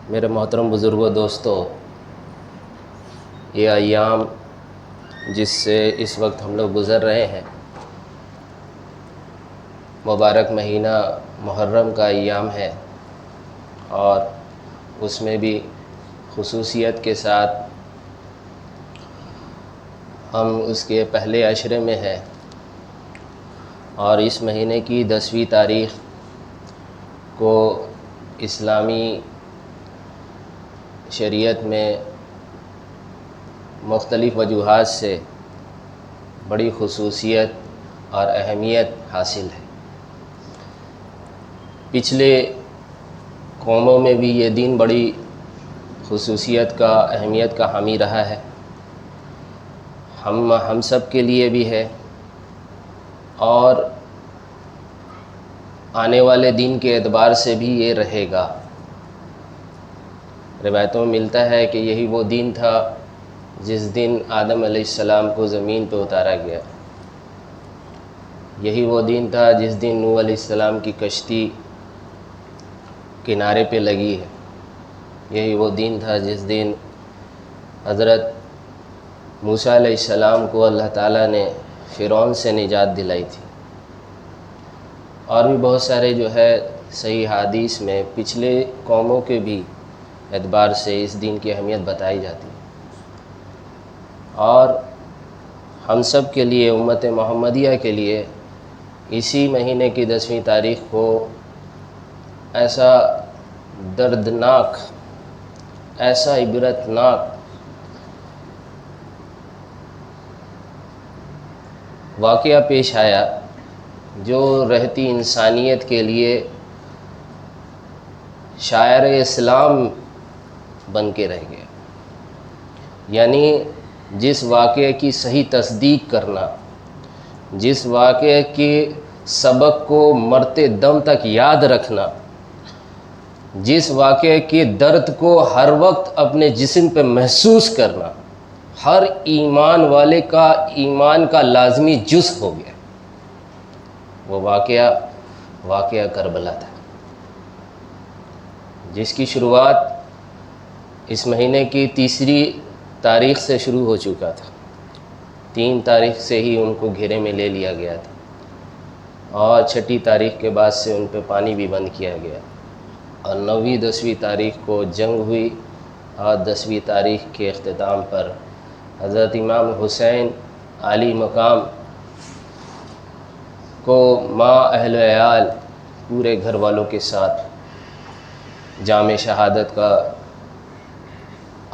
میرے محترم بزرگوں دوستو، یہ ایام جس سے اس وقت ہم لوگ گزر رہے ہیں، مبارک مہینہ محرم کا ایام ہے، اور اس میں بھی خصوصیت کے ساتھ ہم اس کے پہلے عشرے میں ہیں، اور اس مہینے کی 10ویں تاریخ کو اسلامی شریعت میں مختلف وجوہات سے بڑی خصوصیت اور اہمیت حاصل ہے۔ پچھلے قوموں میں بھی یہ دن بڑی خصوصیت کا، اہمیت کا حامی رہا ہے، ہم سب کے لیے بھی ہے، اور آنے والے دن کے اعتبار سے بھی یہ رہے گا۔ روایتوں میں ملتا ہے کہ یہی وہ دن تھا جس دن آدم علیہ السلام کو زمین پہ اتارا گیا، یہی وہ دن تھا جس دن نوح علیہ السلام کی کشتی کنارے پہ لگی ہے، یہی وہ دن تھا جس دن حضرت موسیٰ علیہ السلام کو اللہ تعالیٰ نے فرعون سے نجات دلائی تھی۔ اور بھی بہت سارے جو ہے صحیح حدیث میں پچھلے قوموں کے بھی اعتبار سے اس دن کی اہمیت بتائی جاتی ہے، اور ہم سب کے لیے، امت محمدیہ کے لیے، اسی مہینے کی 10ویں تاریخ کو ایسا دردناک، ایسا عبرتناک واقعہ پیش آیا جو رہتی انسانیت کے لیے شاعر اسلام بن کے رہ گیا۔ یعنی جس واقعے کی صحیح تصدیق کرنا، جس واقعے کے سبق کو مرتے دم تک یاد رکھنا، جس واقعے کے درد کو ہر وقت اپنے جسم پہ محسوس کرنا، ہر ایمان والے کا ایمان کا لازمی جزء ہو گیا۔ وہ واقعہ کربلا تھا، جس کی شروعات اس مہینے کی 3 تاریخ سے شروع ہو چکا تھا۔ 3 تاریخ سے ہی ان کو گھیرے میں لے لیا گیا تھا، اور 6 تاریخ کے بعد سے ان پہ پانی بھی بند کیا گیا، اور 9ویں 10ویں تاریخ کو جنگ ہوئی، اور 10ویں تاریخ کے اختتام پر حضرت امام حسین عالی مقام کو ماں اہل و عیال پورے گھر والوں کے ساتھ جام شہادت کا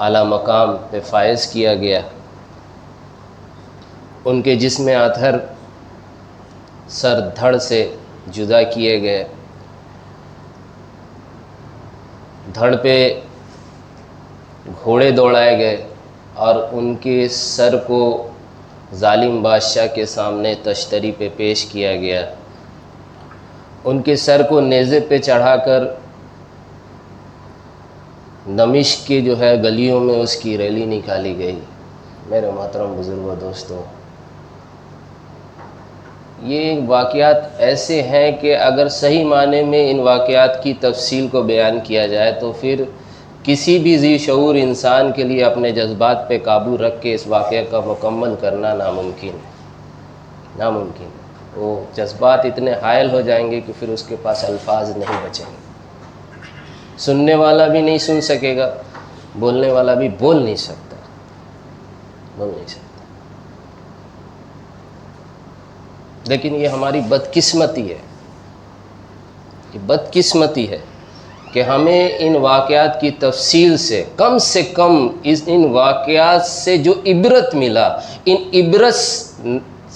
اعلیٰ مقام پہ فائز کیا گیا۔ ان کے جسم اطہر سر دھڑ سے جدا کیے گئے، دھڑ پہ گھوڑے دوڑائے گئے، اور ان کے سر کو ظالم بادشاہ کے سامنے تشتری پہ پیش کیا گیا۔ ان کے سر کو نیزے پہ چڑھا کر دمشق کی جو ہے گلیوں میں اس کی ریلی نکالی گئی۔ میرے محترم بزرگوں دوستوں، یہ واقعات ایسے ہیں کہ اگر صحیح معنی میں ان واقعات کی تفصیل کو بیان کیا جائے تو پھر کسی بھی ذی شعور انسان کے لیے اپنے جذبات پہ قابو رکھ کے اس واقعہ کا مکمل کرنا ناممکن ہے۔ وہ جذبات اتنے حائل ہو جائیں گے کہ پھر اس کے پاس الفاظ نہیں بچیں گے، سننے والا بھی نہیں سن سکے گا، بولنے والا بھی بول نہیں سکتا۔ لیکن یہ ہماری بدقسمتی ہے، یہ بدقسمتی ہے کہ ہمیں ان واقعات کی تفصیل سے کم ان واقعات سے جو عبرت ملا، ان عبرت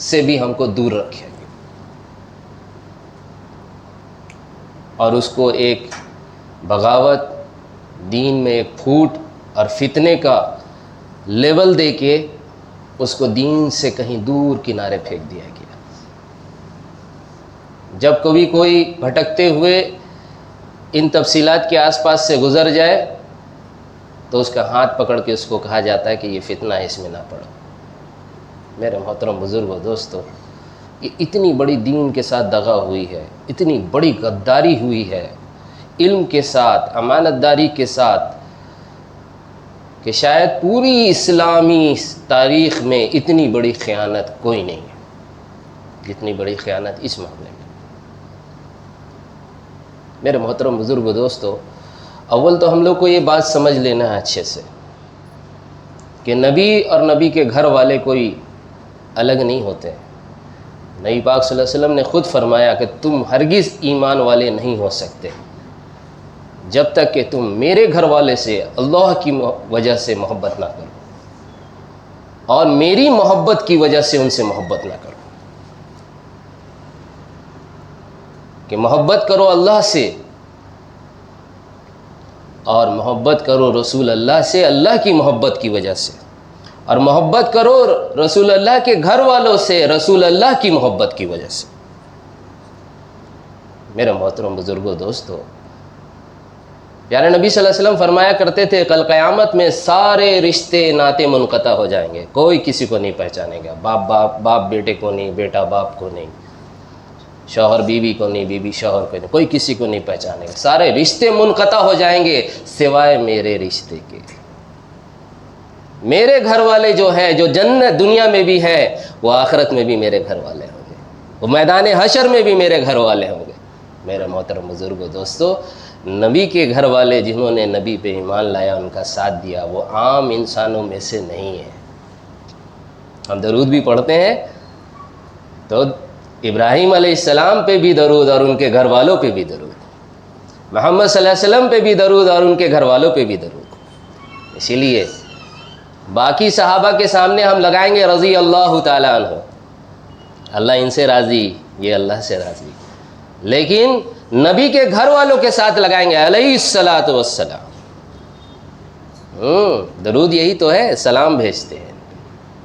سے بھی ہم کو دور رکھے گا، اور اس کو ایک بغاوت، دین میں ایک پھوٹ اور فتنے کا لیول دے کے اس کو دین سے کہیں دور کنارے پھینک دیا گیا۔ جب کبھی کوئی بھٹکتے ہوئے ان تفصیلات کے آس پاس سے گزر جائے تو اس کا ہاتھ پکڑ کے اس کو کہا جاتا ہے کہ یہ فتنہ ہے، اس میں نہ پڑو۔ میرے محترم بزرگوں دوستو، یہ اتنی بڑی دین کے ساتھ دغا ہوئی ہے، اتنی بڑی غداری ہوئی ہے، علم کے ساتھ، امانت داری کے ساتھ کہ شاید پوری اسلامی تاریخ میں اتنی بڑی خیانت کوئی نہیں ہے جتنی بڑی خیانت اس معاملے میں۔ میرے محترم بزرگ و دوستو، اول تو ہم لوگ کو یہ بات سمجھ لینا ہے اچھے سے کہ نبی اور نبی کے گھر والے کوئی الگ نہیں ہوتے ہیں۔ نبی پاک صلی اللہ علیہ وسلم نے خود فرمایا کہ تم ہرگز ایمان والے نہیں ہو سکتے جب تک کہ تم میرے گھر والے سے اللہ کی وجہ سے محبت نہ کرو اور میری محبت کی وجہ سے ان سے محبت نہ کرو، کہ محبت کرو اللہ سے اور محبت کرو رسول اللہ سے اللہ کی محبت کی وجہ سے، اور محبت کرو رسول اللہ کے گھر والوں سے رسول اللہ کی محبت کی وجہ سے۔ میرے محترم بزرگوں دوستو، پیارے نبی صلی اللہ علیہ وسلم فرمایا کرتے تھے کل قیامت میں سارے رشتے ناطے منقطع ہو جائیں گے، کوئی کسی کو نہیں پہچانے گا، باپ بیٹے کو نہیں، بیٹا باپ کو نہیں، شوہر بیوی کو نہیں، بیوی شوہر کو نہیں، کوئی کسی کو نہیں پہچانے گا، سارے رشتے منقطع ہو جائیں گے سوائے میرے رشتے کے۔ میرے گھر والے جو ہیں، جو جنت دنیا میں بھی ہے وہ آخرت میں بھی میرے گھر والے ہوں گے، وہ میدان حشر میں بھی میرے گھر والے ہوں گے۔ میرے محترم بزرگوں دوستو، نبی کے گھر والے جنہوں نے نبی پہ ایمان لایا، ان کا ساتھ دیا، وہ عام انسانوں میں سے نہیں ہے۔ ہم درود بھی پڑھتے ہیں تو ابراہیم علیہ السلام پہ بھی درود اور ان کے گھر والوں پہ بھی درود، محمد صلی اللہ علیہ وسلم پہ بھی درود اور ان کے گھر والوں پہ بھی درود۔ اسی لیے باقی صحابہ کے سامنے ہم لگائیں گے رضی اللہ تعالیٰ عنہ، اللہ ان سے راضی، یہ اللہ سے راضی، لیکن نبی کے گھر والوں کے ساتھ لگائیں گے علیہ الصلاۃ والسلام۔ درود یہی تو ہے، سلام بھیجتے ہیں۔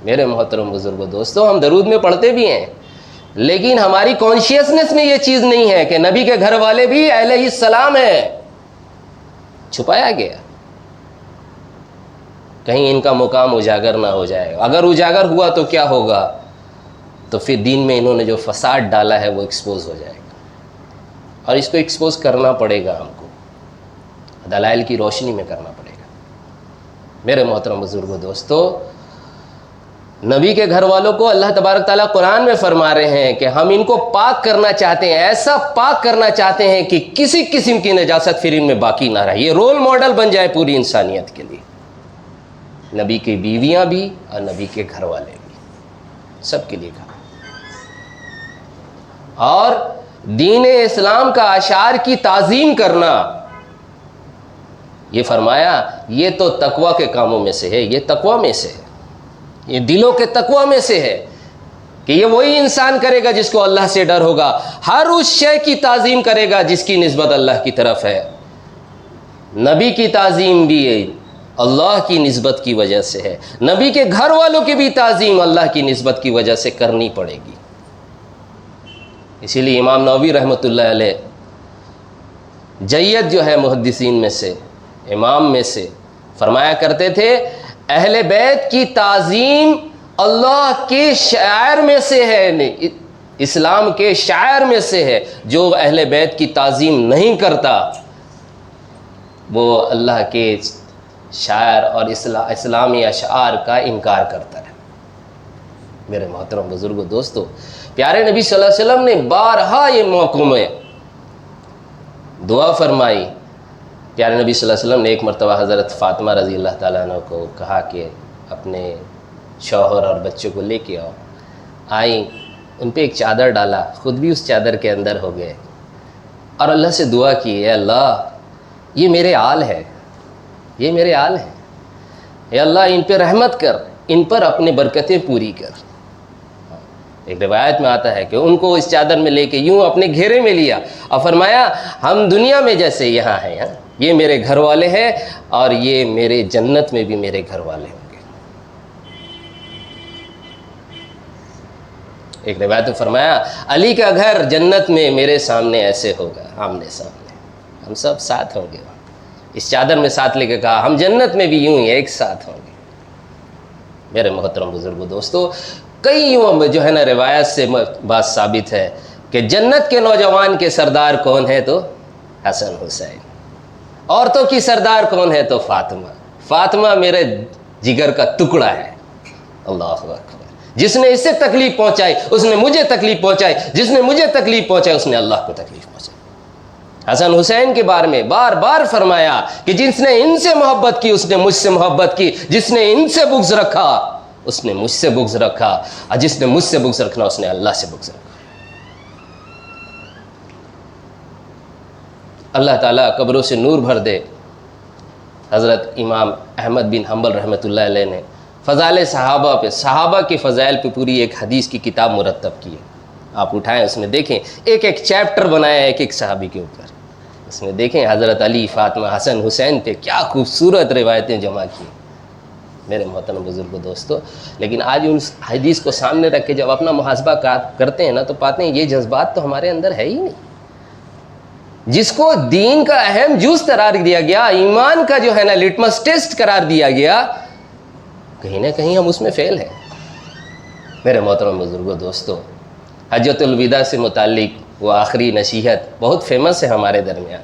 میرے محترم بزرگوں دوستو، ہم درود میں پڑھتے بھی ہیں، لیکن ہماری کانشیسنس میں یہ چیز نہیں ہے کہ نبی کے گھر والے بھی علیہ السلام ہیں، چھپایا گیا، کہیں ان کا مقام اجاگر نہ ہو جائے۔ اگر اجاگر ہوا تو کیا ہوگا؟ تو پھر دین میں انہوں نے جو فساد ڈالا ہے وہ ایکسپوز ہو جائے گا، اور اس کو ایکسپوز کرنا پڑے گا، ہم کو دلائل کی روشنی میں کرنا پڑے گا۔ میرے محترم بزرگوں دوستو، نبی کے گھر والوں کو اللہ تبارک تعالیٰ قرآن میں فرما رہے ہیں کہ ہم ان کو پاک کرنا چاہتے ہیں، ایسا پاک کرنا چاہتے ہیں کہ کسی قسم کی نجاست پھر ان میں باقی نہ رہے، یہ رول ماڈل بن جائے پوری انسانیت کے لیے، نبی کی بیویاں بھی اور نبی کے گھر والے بھی، سب کے لیے کہا۔ اور دین اسلام کا اشعار کی تعظیم کرنا، یہ فرمایا یہ تو تقوی کے کاموں میں سے ہے، یہ تقوی میں سے ہے، یہ دلوں کے تقوی میں سے ہے، کہ یہ وہی انسان کرے گا جس کو اللہ سے ڈر ہوگا، ہر اس شے کی تعظیم کرے گا جس کی نسبت اللہ کی طرف ہے۔ نبی کی تعظیم بھی اللہ کی نسبت کی وجہ سے ہے، نبی کے گھر والوں کی بھی تعظیم اللہ کی نسبت کی وجہ سے کرنی پڑے گی۔ اسی لیے امام نووی رحمۃ اللہ علیہ جید جو ہے محدثین میں سے، امام میں سے، فرمایا کرتے تھے اہل بیت کی تعظیم اللہ کے شعائر میں سے ہے، اسلام کے شعائر میں سے ہے، جو اہل بیت کی تعظیم نہیں کرتا وہ اللہ کے شاعر اور اسلامی اشعار کا انکار کرتا ہے۔ میرے محترم بزرگوں دوستو، پیارے نبی صلی اللہ علیہ وسلم نے بارہا یہ موقعوں میں دعا فرمائی۔ پیارے نبی صلی اللہ علیہ وسلم نے ایک مرتبہ حضرت فاطمہ رضی اللہ تعالیٰ عنہ کو کہا کہ اپنے شوہر اور بچوں کو لے کے آؤ، آئیں، ان پہ ایک چادر ڈالا، خود بھی اس چادر کے اندر ہو گئے، اور اللہ سے دعا کی، اے اللہ یہ میرے آل ہے، یہ میرے آل ہیں، اے اللہ ان پہ رحمت کر، ان پر اپنے برکتیں پوری کر۔ ایک روایت میں آتا ہے کہ ان کو اس چادر میں لے کے یوں اپنے گھیرے میں لیا اور فرمایا ہم دنیا میں جیسے یہاں ہیں، یہ میرے گھر والے ہیں اور یہ میرے جنت میں بھی میرے گھر والے ہوں گے۔ ایک روایت میں فرمایا علی کا گھر جنت میں میرے سامنے ایسے ہوگا، آمنے سامنے، ہم سب ساتھ ہوں گے۔ اس چادر میں ساتھ لے کے کہا ہم جنت میں بھی یوں ہی ایک ساتھ ہوں گے۔ میرے محترم بزرگوں دوستو، کئی یوں جو ہے نا روایت سے بات ثابت ہے کہ جنت کے نوجوان کے سردار کون ہے تو حسن حسین. عورتوں کی سردار کون ہے؟ تو فاطمہ. فاطمہ میرے جگر کا ٹکڑا ہے. اللہ اکبر. جس نے اس سے تکلیف پہنچائی اس نے مجھے تکلیف پہنچائی، جس نے مجھے تکلیف پہنچائی اس نے اللہ کو تکلیف پہنچائی. حسن حسین کے بارے میں بار بار فرمایا کہ جس نے ان سے محبت کی اس نے مجھ سے محبت کی، جس نے ان سے بغض رکھا اس نے مجھ سے بغض رکھا، اور جس نے مجھ سے بغض رکھنا اس نے اللہ سے بغض رکھا. اللہ تعالیٰ قبروں سے نور بھر دے. حضرت امام احمد بن حنبل رحمۃ اللہ علیہ نے فضائل صحابہ پہ، صحابہ کے فضائل پہ پوری ایک حدیث کی کتاب مرتب کی ہے. آپ اٹھائیں، اس میں دیکھیں ایک ایک چیپٹر بنایا ہے ایک ایک صحابی کے اوپر. اس میں دیکھیں حضرت علی، فاطمہ، حسن حسین پہ کیا خوبصورت روایتیں جمع کی میرے محترم بزرگوں دوستو. لیکن آج ان حدیث کو سامنے رکھ کے جب اپنا محاسبہ کرتے ہیں نا تو پاتے ہیں یہ جذبات تو ہمارے اندر ہے ہی نہیں. جس کو دین کا اہم جز قرار دیا گیا، ایمان کا جو ہے نا لٹمس ٹیسٹ قرار دیا گیا، کہیں نہ کہیں ہم اس میں فیل ہیں. میرے محترم بزرگوں دوستو، حجۃ الوداع سے متعلق وہ آخری نصیحت بہت فیمس ہے ہمارے درمیان،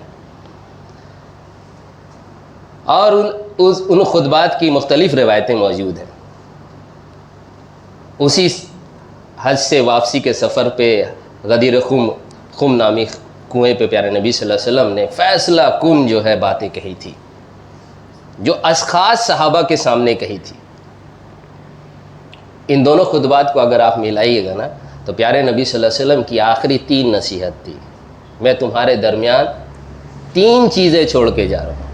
اور ان خطبات کی مختلف روایتیں موجود ہیں. اسی حج سے واپسی کے سفر پہ غدیر خم نامی کنویں پہ پیارے نبی صلی اللہ علیہ وسلم نے فیصلہ کن جو ہے باتیں کہی تھی، جو اشخاص صحابہ کے سامنے کہی تھی. ان دونوں خطبات کو اگر آپ ملائیے گا نا تو پیارے نبی صلی اللہ علیہ وسلم کی آخری 3 نصیحت تھی. میں تمہارے درمیان 3 چیزیں چھوڑ کے جا رہا ہوں.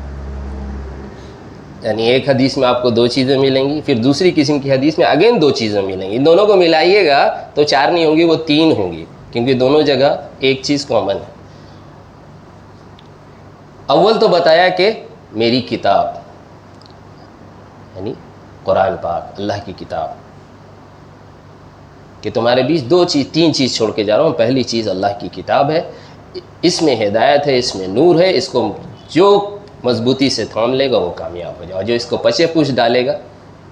یعنی ایک حدیث میں آپ کو 2 چیزیں ملیں گی، پھر دوسری قسم کی حدیث میں اگین 2 چیزیں ملیں گی. ان دونوں کو ملائیے گا تو 4 نہیں ہوں گی، وہ 3 ہوں گی، کیونکہ دونوں جگہ ایک چیز کامن ہے. اول تو بتایا کہ میری کتاب یعنی قرآن پاک، اللہ کی کتاب، کہ تمہارے بیچ 3 چیز چھوڑ کے جا رہا ہوں. پہلی چیز اللہ کی کتاب ہے، اس میں ہدایت ہے، اس میں نور ہے، اس کو جو مضبوطی سے تھام لے گا وہ کامیاب ہو جائے، اور جو اس کو پچے پوچھ ڈالے گا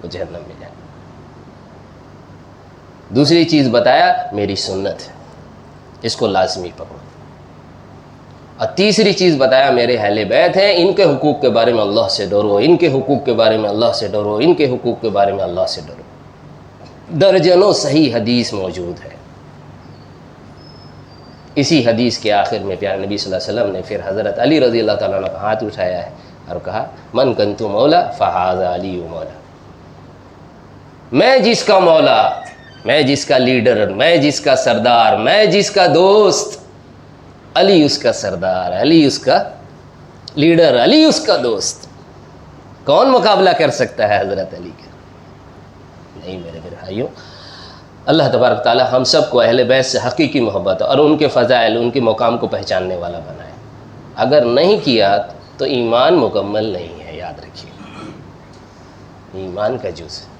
وہ جہنم میں جائے. دوسری چیز بتایا میری سنت ہے، اس کو لازمی پکڑو. اور تیسری چیز بتایا میرے اہل بیت ہیں، ان کے حقوق کے بارے میں اللہ سے ڈرو، ان کے حقوق کے بارے میں اللہ سے ڈرو، ان کے حقوق کے بارے میں اللہ سے ڈرو. درجنوں صحیح حدیث موجود ہے. اسی حدیث کے آخر میں پیارے نبی صلی اللہ علیہ وسلم نے پھر حضرت علی رضی اللہ تعالیٰ عنہ کا ہاتھ اٹھایا ہے اور کہا من کنت مولا فہذا علی مولا. میں جس کا مولا، میں جس کا لیڈر، میں جس کا سردار، میں جس کا دوست، علی اس کا سردار، علی اس کا لیڈر، علی اس کا دوست. کون مقابلہ کر سکتا ہے حضرت علی کا؟ نہیں میرے بھائیوں. اللہ تبارک تعالیٰ ہم سب کو اہل بیت سے حقیقی محبت اور ان کے فضائل، ان کے مقام کو پہچاننے والا بنائے. اگر نہیں کیا تو ایمان مکمل نہیں ہے، یاد رکھیے، ایمان کا جز ہے.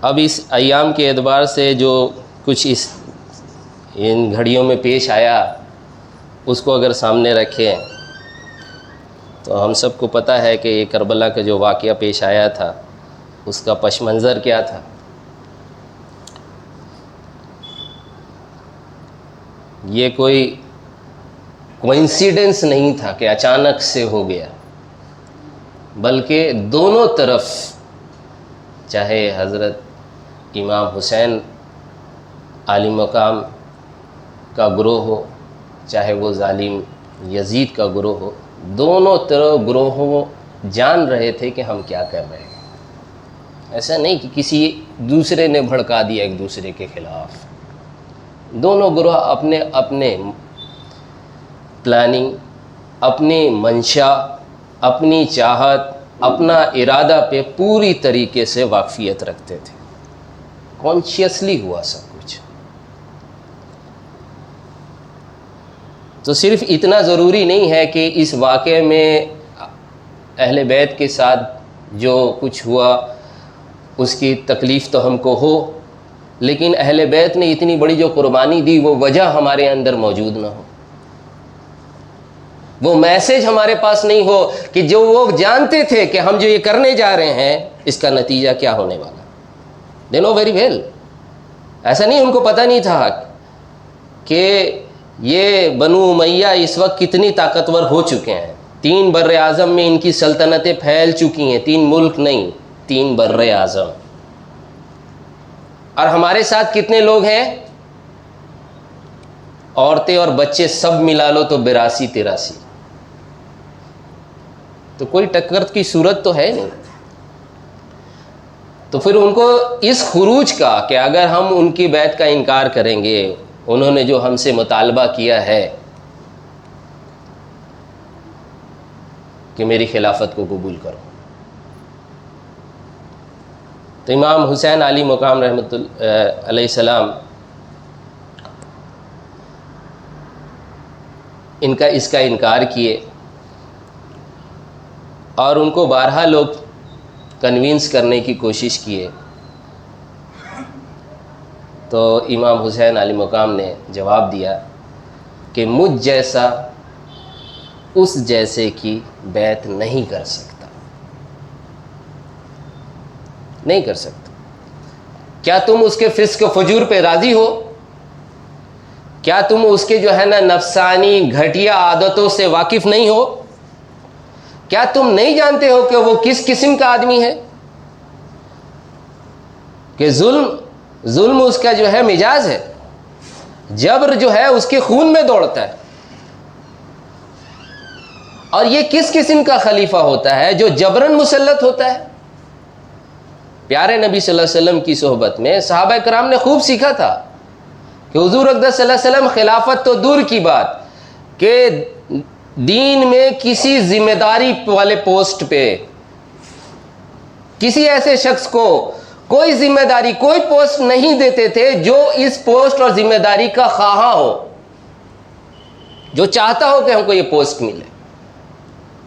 اب اس ایام کے اعتبار سے جو کچھ ان گھڑیوں میں پیش آیا اس کو اگر سامنے رکھیں تو ہم سب کو پتہ ہے کہ یہ کربلا کا جو واقعہ پیش آیا تھا اس کا پس منظر کیا تھا. یہ کوئی کوئنسیڈنس نہیں تھا کہ اچانک سے ہو گیا، بلکہ دونوں طرف، چاہے حضرت امام حسین عالی مقام کا گروہ ہو، چاہے وہ ظالم یزید کا گروہ ہو، دونوں طرف گروہوں جان رہے تھے کہ ہم کیا کر رہے ہیں. ایسا نہیں کہ کسی دوسرے نے بھڑکا دیا ایک دوسرے کے خلاف. دونوں گروہ اپنے اپنے پلاننگ، اپنی منشا، اپنی چاہت، اپنا ارادہ پہ پوری طریقے سے واقفیت رکھتے تھے. کانشیسلی ہوا سب کچھ. تو صرف اتنا ضروری نہیں ہے کہ اس واقعے میں اہل بیت کے ساتھ جو کچھ ہوا اس کی تکلیف تو ہم کو ہو، لیکن اہل بیت نے اتنی بڑی جو قربانی دی وہ وجہ ہمارے اندر موجود نہ ہو، وہ میسج ہمارے پاس نہیں ہو کہ جو وہ جانتے تھے کہ ہم جو یہ کرنے جا رہے ہیں اس کا نتیجہ کیا ہونے والا. دے نو ویری ویل. ایسا نہیں ان کو پتہ نہیں تھا کہ یہ بنو امیہ اس وقت کتنی طاقتور ہو چکے ہیں. 3 بر اعظم میں ان کی سلطنتیں پھیل چکی ہیں، 3 ملک نہیں، 3 بر اعظم. اور ہمارے ساتھ کتنے لوگ ہیں؟ عورتیں اور بچے سب ملا لو تو 82-83. تو کوئی ٹکر کی صورت تو ہے نہیں. تو پھر ان کو اس خروج کا کہ اگر ہم ان کی بیعت کا انکار کریں گے، انہوں نے جو ہم سے مطالبہ کیا ہے کہ میری خلافت کو قبول کرو، تو امام حسین علی مقام رحمۃ اللہ علیہ السلام اس کا انکار کیے، اور ان کو بارہا لوگ کنوینس کرنے کی کوشش کیے. تو امام حسین علی مقام نے جواب دیا کہ مجھ جیسا اس جیسے کی بیعت نہیں کر سکتا، نہیں کر سکتا. کیا تم اس کے فسق و فجور پہ راضی ہو؟ کیا تم اس کے جو ہے نا نفسانی گھٹیا عادتوں سے واقف نہیں ہو؟ کیا تم نہیں جانتے ہو کہ وہ کس قسم کا آدمی ہے؟ کہ ظلم اس کا جو ہے مزاج ہے، جبر جو ہے اس کے خون میں دوڑتا ہے. اور یہ کس قسم کا خلیفہ ہوتا ہے جو جبرن مسلط ہوتا ہے؟ پیارے نبی صلی اللہ علیہ وسلم کی صحبت میں صحابہ کرام نے خوب سیکھا تھا کہ حضور اقدس صلی اللہ علیہ وسلم خلافت تو دور کی بات کہ دین میں کسی ذمہ داری والے پوسٹ پہ کسی ایسے شخص کو کوئی ذمہ داری، کوئی پوسٹ نہیں دیتے تھے جو اس پوسٹ اور ذمہ داری کا خواہاں ہو، جو چاہتا ہو کہ ہم کو یہ پوسٹ ملے.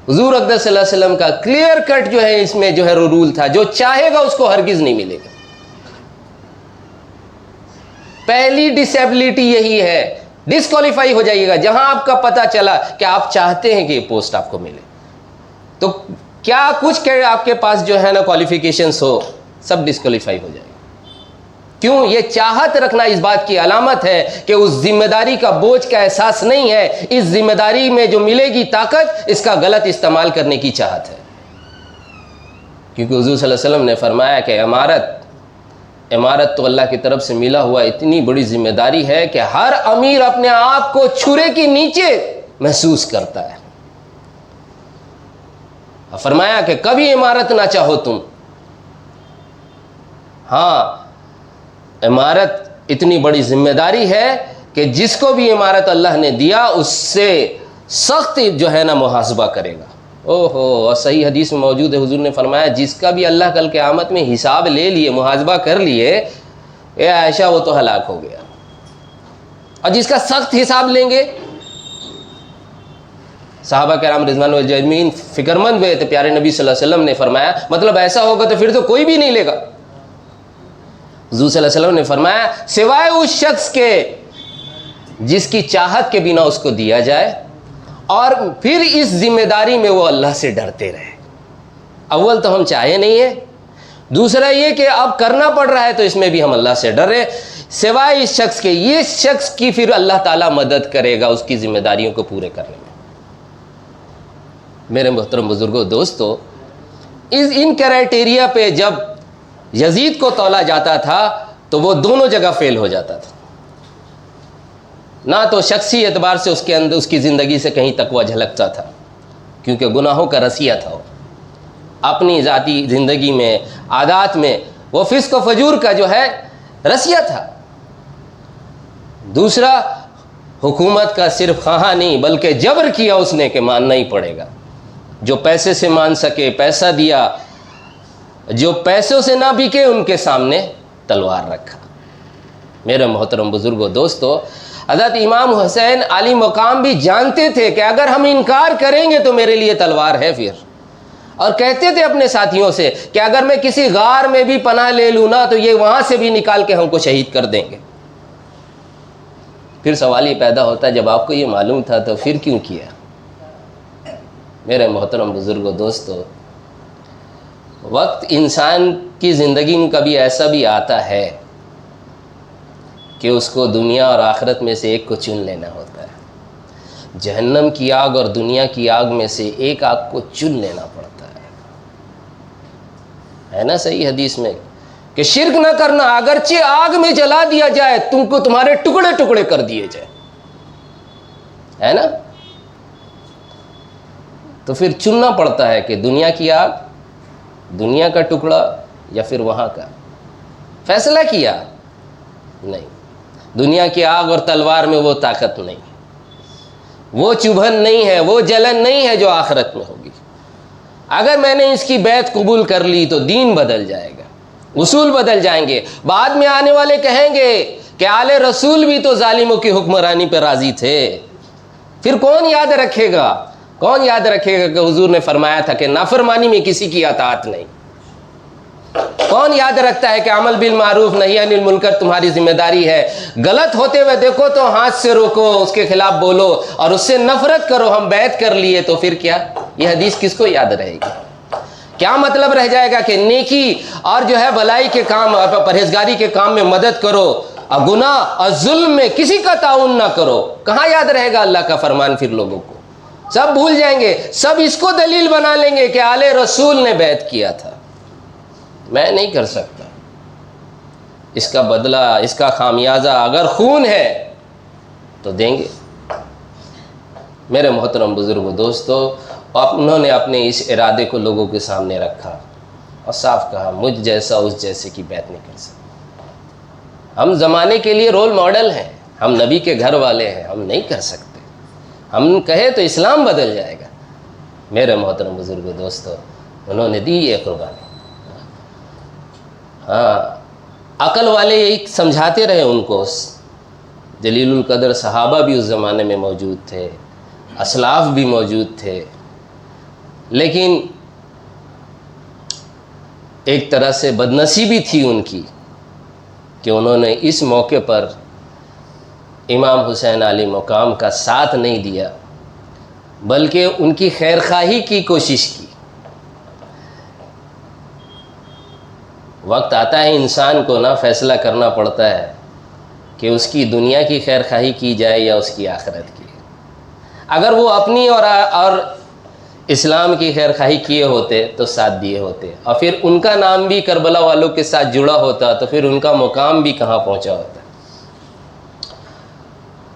حضور اقدس صلی اللہ علیہ وسلم کا کلیئر کٹ جو ہے اس میں جو ہے رول تھا، جو چاہے گا اس کو ہرگز نہیں ملے گا. پہلی ڈسیبلٹی یہی ہے، ڈسکوالیفائی ہو جائیے گا جہاں آپ کا پتہ چلا کہ آپ چاہتے ہیں کہ یہ پوسٹ آپ کو ملے. تو کیا کچھ کہ آپ کے پاس جو ہے نا کوالیفیکیشنز ہو، سب ڈسکوالیفائی ہو جائے گا. کیوں؟ یہ چاہت رکھنا اس بات کی علامت ہے کہ اس ذمہ داری کا بوجھ کا احساس نہیں ہے، اس ذمہ داری میں جو ملے گی طاقت، اس کا غلط استعمال کرنے کی چاہت ہے. کیونکہ حضور صلی اللہ علیہ وسلم نے فرمایا کہ امارت تو اللہ کی طرف سے ملا ہوا اتنی بڑی ذمہ داری ہے کہ ہر امیر اپنے آپ کو چھرے کے نیچے محسوس کرتا ہے. فرمایا کہ کبھی امارت نہ چاہو تم، ہاں امارت اتنی بڑی ذمہ داری ہے کہ جس کو بھی امارت اللہ نے دیا اس سے سخت جو ہے نا محاسبہ کرے گا. اور صحیح حدیث میں موجود ہے، حضور نے فرمایا جس کا بھی اللہ کل قیامت میں حساب لے لیے، محاسبہ کر لیے، اے عائشہ وہ تو ہلاک ہو گیا. اور جس کا سخت حساب لیں گے، صحابہ کرام رضوان اللہ اجمعین فکر مند ہوئے تو پیارے نبی صلی اللہ علیہ وسلم نے فرمایا مطلب ایسا ہوگا تو پھر تو کوئی بھی نہیں لے گا. حضور صلی اللہ علیہ وسلم نے فرمایا سوائے اس شخص کے جس کی چاہت کے بنا اس کو دیا جائے اور پھر اس ذمہ داری میں وہ اللہ سے ڈرتے رہے. اول تو ہم چاہے نہیں ہیں، دوسرا یہ کہ اب کرنا پڑ رہا ہے تو اس میں بھی ہم اللہ سے ڈرے. سوائے اس شخص کے، یہ شخص کی پھر اللہ تعالیٰ مدد کرے گا اس کی ذمہ داریوں کو پورے کرنے میں. میرے محترم بزرگوں، دوستو، ان کرائٹیریا پہ جب یزید کو تولا جاتا تھا تو وہ دونوں جگہ فیل ہو جاتا تھا. نہ تو شخصی اعتبار سے اس کے اندر اس کی زندگی سے کہیں تقوی جھلکتا تھا کیونکہ گناہوں کا رسیہ تھا، وہ اپنی ذاتی زندگی میں عادات میں وہ فسق و فجور کا جو ہے رسیہ تھا. دوسرا، حکومت کا صرف خواہاں نہیں بلکہ جبر کیا اس نے کہ ماننا ہی پڑے گا. جو پیسے سے مان سکے پیسہ دیا، جو پیسوں سے نہ بکے ان کے سامنے تلوار رکھا. میرے محترم بزرگوں، دوستو، حضرت امام حسین علی مقام بھی جانتے تھے کہ اگر ہم انکار کریں گے تو میرے لیے تلوار ہے پھر. اور کہتے تھے اپنے ساتھیوں سے کہ اگر میں کسی غار میں بھی پناہ لے لوں نا تو یہ وہاں سے بھی نکال کے ہم کو شہید کر دیں گے. پھر سوال یہ پیدا ہوتا ہے جب آپ کو یہ معلوم تھا تو پھر کیوں کیا؟ میرے محترم بزرگوں، دوستو، وقت انسان کی زندگی میں کبھی ایسا بھی آتا ہے کہ اس کو دنیا اور آخرت میں سے ایک کو چن لینا ہوتا ہے. جہنم کی آگ اور دنیا کی آگ میں سے ایک آگ کو چن لینا پڑتا ہے نا صحیح حدیث میں کہ شرک نہ کرنا، اگرچہ آگ میں جلا دیا جائے تم کو، تمہارے ٹکڑے ٹکڑے کر دیے جائے، ہے نا. تو پھر چننا پڑتا ہے کہ دنیا کی آگ، دنیا کا ٹکڑا یا پھر وہاں کا. فیصلہ کیا نہیں، دنیا کی آگ اور تلوار میں وہ طاقت نہیں، وہ چبھن نہیں ہے، وہ جلن نہیں ہے جو آخرت میں ہوگی. اگر میں نے اس کی بیعت قبول کر لی تو دین بدل جائے گا، اصول بدل جائیں گے. بعد میں آنے والے کہیں گے کہ آل رسول بھی تو ظالموں کی حکمرانی پہ راضی تھے. پھر کون یاد رکھے گا، کون یاد رکھے گا کہ حضور نے فرمایا تھا کہ نافرمانی میں کسی کی اطاعت نہیں. کون یاد رکھتا ہے کہ عمل بالمعروف نہی عن المنکر تمہاری ذمہ داری ہے. غلط ہوتے ہوئے دیکھو تو ہاتھ سے روکو، اس کے خلاف بولو اور اس سے نفرت کرو. ہم بیعت کر لیے تو پھر کیا؟ یہ حدیث کس کو یاد رہے گی؟ کیا مطلب رہ جائے گا کہ نیکی اور جو ہے بھلائی کے کام اور پرہیزگاری کے کام میں مدد کرو اور گناہ اور ظلم میں کسی کا تعاون نہ کرو؟ کہاں یاد رہے گا اللہ کا فرمان؟ پھر لوگوں کو سب بھول جائیں گے، سب اس کو دلیل بنا لیں گے کہ آل رسول نے بیعت کیا تھا، میں نہیں کر سکتا. اس کا بدلہ، اس کا خامیازہ اگر خون ہے تو دیں گے. میرے محترم بزرگوں، دوستو، انہوں نے اپنے اس ارادے کو لوگوں کے سامنے رکھا اور صاف کہا مجھ جیسا اس جیسے کی بیعت نہیں کر سکتا. ہم زمانے کے لیے رول ماڈل ہیں، ہم نبی کے گھر والے ہیں، ہم نہیں کر سکتے. ہم کہیں تو اسلام بدل جائے گا. میرے محترم بزرگوں، دوستو، انہوں نے دی یہ قربانی. ہاں، عقل والے یہی سمجھاتے رہے ان کو. جلیل القدر صحابہ بھی اس زمانے میں موجود تھے، اسلاف بھی موجود تھے، لیکن ایک طرح سے بدنصیبی تھی ان کی کہ انہوں نے اس موقع پر امام حسین علیہ مقام کا ساتھ نہیں دیا، بلکہ ان کی خیرخواہی کی کوشش کی. وقت آتا ہے انسان کو نا فیصلہ کرنا پڑتا ہے کہ اس کی دنیا کی خیرخواہی کی جائے یا اس کی آخرت کی. اگر وہ اپنی اور اسلام کی خیرخواہی کیے ہوتے تو ساتھ دیے ہوتے، اور پھر ان کا نام بھی کربلا والوں کے ساتھ جڑا ہوتا تو پھر ان کا مقام بھی کہاں پہنچا ہوتا.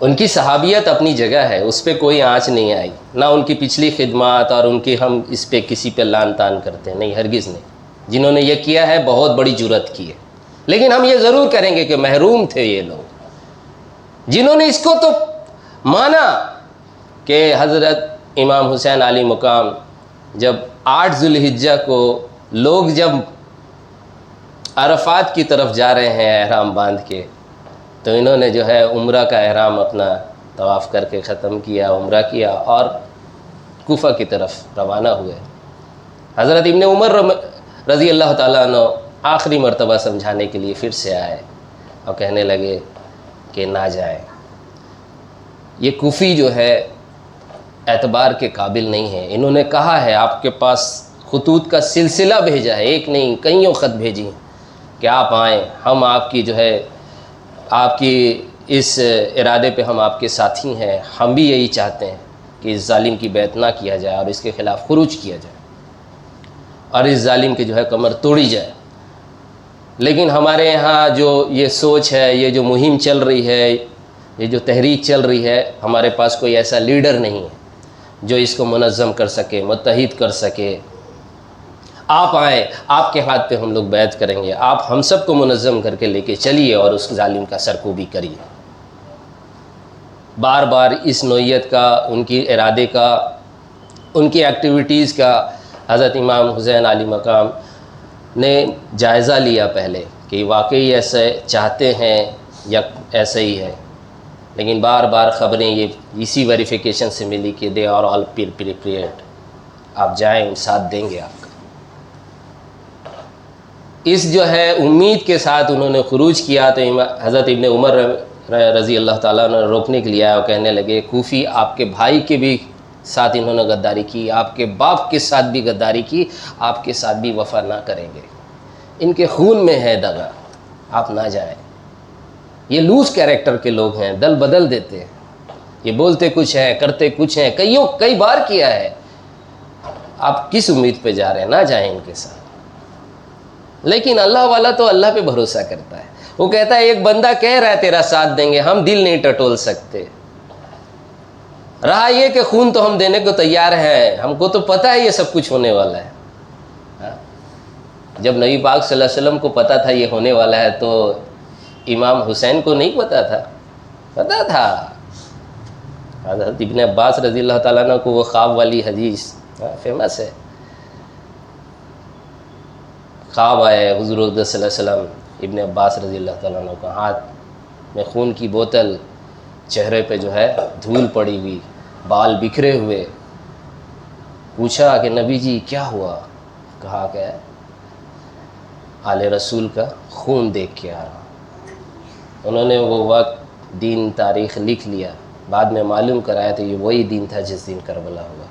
ان کی صحابیت اپنی جگہ ہے، اس پہ کوئی آنچ نہیں آئی، نہ ان کی پچھلی خدمات اور ان کی ہم اس پہ کسی پہ لان تان کرتے نہیں، ہرگز نہیں. جنہوں نے یہ کیا ہے بہت بڑی جرات کی ہے، لیکن ہم یہ ضرور کریں گے کہ محروم تھے یہ لوگ جنہوں نے اس کو تو مانا کہ حضرت امام حسین علیہ مقام جب 8 ذوالحجہ کو لوگ جب عرفات کی طرف جا رہے ہیں احرام باندھ کے، تو انہوں نے جو ہے عمرہ کا احرام اپنا طواف کر کے ختم کیا، عمرہ کیا اور کوفہ کی طرف روانہ ہوئے. حضرت ابن عمر رضی اللہ تعالیٰ عنہ آخری مرتبہ سمجھانے کے لیے پھر سے آئے اور کہنے لگے کہ نہ جائیں، یہ کوفی جو ہے اعتبار کے قابل نہیں ہے. انہوں نے کہا ہے، آپ کے پاس خطوط کا سلسلہ بھیجا ہے، ایک نہیں کئیوں خط بھیجی ہیں کہ آپ آئیں، ہم آپ کی جو ہے آپ کی اس ارادے پہ ہم آپ کے ساتھی ہیں، ہم بھی یہی چاہتے ہیں کہ اس ظالم کی بیعت نہ کیا جائے اور اس کے خلاف خروج کیا جائے اور اس ظالم کی جو ہے کمر توڑی جائے. لیکن ہمارے یہاں جو یہ سوچ ہے، یہ جو مہم چل رہی ہے، یہ جو تحریک چل رہی ہے، ہمارے پاس کوئی ایسا لیڈر نہیں ہے جو اس کو منظم کر سکے، متحد کر سکے. آپ آئیں، آپ کے ہاتھ پہ ہم لوگ بیعت کریں گے، آپ ہم سب کو منظم کر کے لے کے چلیے اور اس ظالم کا سرکوبی کریے. بار بار اس نوعیت کا، ان کی ارادے کا، ان کی ایکٹیویٹیز کا حضرت امام حسین علیہ مقام نے جائزہ لیا پہلے کہ واقعی ایسے چاہتے ہیں یا ایسے ہی ہے. لیکن بار بار خبریں یہ اسی ویریفیکیشن سے ملی کہ دے آر آل پریپیئرڈ، آپ جائیں، ساتھ دیں گے آپ کا. اس جو ہے امید کے ساتھ انہوں نے خروج کیا تو حضرت ابن عمر رضی اللہ تعالیٰ نے روکنے کے لیے آیا اور کہنے لگے کوفی آپ کے بھائی کے بھی ساتھ انہوں نے غداری کی، آپ کے باپ کے ساتھ بھی غداری کی، آپ کے ساتھ بھی وفا نہ کریں گے، ان کے خون میں ہے دغا، آپ نہ جائیں. یہ لوز کیریکٹر کے لوگ ہیں، دل بدل دیتے ہیں، یہ بولتے کچھ ہیں کرتے کچھ ہیں، کئی بار کیا ہے۔ آپ کس امید پہ جا رہے ہیں؟ نہ جائیں ان کے ساتھ۔ لیکن اللہ والا تو اللہ پہ بھروسہ کرتا ہے، وہ کہتا ہے ایک بندہ کہہ رہا ہے تیرا ساتھ دیں گے، ہم دل نہیں ٹٹول سکتے۔ رہا یہ کہ خون تو ہم دینے کو تیار ہیں، ہم کو تو پتہ ہے یہ سب کچھ ہونے والا ہے۔ جب نبی پاک صلی اللہ علیہ وسلم کو پتہ تھا یہ ہونے والا ہے تو امام حسین کو نہیں پتہ تھا؟ پتہ تھا۔ حضرت ابن عباس رضی اللہ تعالیٰ عنہ کو وہ خواب والی حدیث فیمس ہے، خواب آئے حضور صلی اللہ علیہ وسلم، ابن عباس رضی اللہ تعالیٰ عنہ کا ہاتھ میں خون کی بوتل، چہرے پہ جو ہے دھول پڑی ہوئی، بال بکھرے ہوئے۔ پوچھا کہ نبی جی کیا ہوا؟ کہا کہ آل رسول کا خون دیکھ کے آ رہا۔ انہوں نے وہ وقت دین تاریخ لکھ لیا، بعد میں معلوم کرایا تو یہ وہی دن تھا جس دن کربلا ہوا۔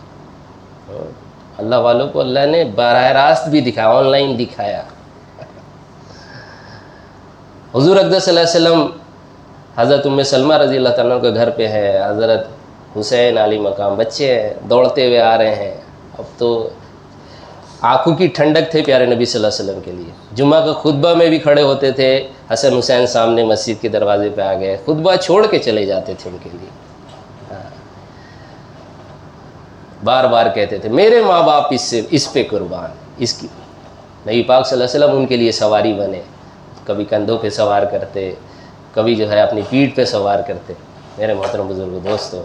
اللہ والوں کو اللہ نے براہ راست بھی دکھایا، آن لائن دکھایا۔ حضور اقدس صلی اللہ علیہ وسلم حضرت ام سلمہ رضی اللہ تعالیٰ کے گھر پہ ہے، حضرت حسین علی مقام بچے ہیں، دوڑتے ہوئے آ رہے ہیں۔ اب تو آنکھوں کی ٹھنڈک تھے پیارے نبی صلی اللہ علیہ وسلم کے لیے، جمعہ کا خطبہ میں بھی کھڑے ہوتے تھے، حسن حسین سامنے مسجد کے دروازے پہ آ گئے، خطبہ چھوڑ کے چلے جاتے تھے ان کے لیے۔ بار بار کہتے تھے میرے ماں باپ اس پہ قربان، اس کی۔ نبی پاک صلی اللہ علیہ وسلم ان کے لیے سواری بنے، کبھی کندھوں پہ سوار کرتے، کبھی جو ہے اپنی پیٹھ پہ سوار کرتے۔ میرے محترم بزرگ دوستو،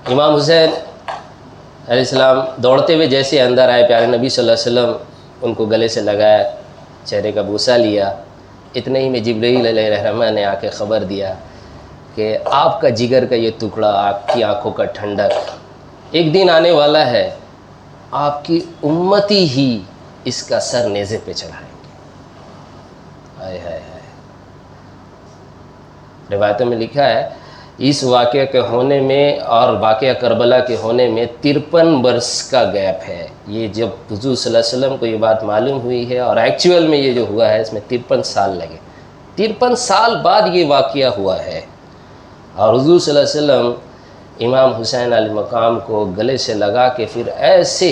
امام حسین علیہ السلام دوڑتے ہوئے جیسے اندر آئے، پیارے نبی صلی اللہ علیہ وسلم ان کو گلے سے لگایا، چہرے کا بوسہ لیا۔ اتنے ہی میں جبرائیل علیہ الرحمہ نے آ کے خبر دیا کہ آپ کا جگر کا یہ ٹکڑا، آپ کی آنکھوں کا ٹھنڈک، ایک دن آنے والا ہے آپ کی امتی ہی اس کا سر نیزے پہ چڑھائیں گے۔ ہائے ہائے ہائے۔ روایتوں میں لکھا ہے اس واقعہ کے ہونے میں اور واقعہ کربلا کے ہونے میں 53 برس کا گیپ ہے۔ یہ جب حضور صلی اللہ علیہ وسلم کو یہ بات معلوم ہوئی ہے اور ایکچوئل میں یہ جو ہوا ہے اس میں 53 سال لگے، 53 سال بعد یہ واقعہ ہوا ہے۔ اور حضور صلی اللہ علیہ وسلم امام حسین علیہ مقام کو گلے سے لگا کے پھر ایسے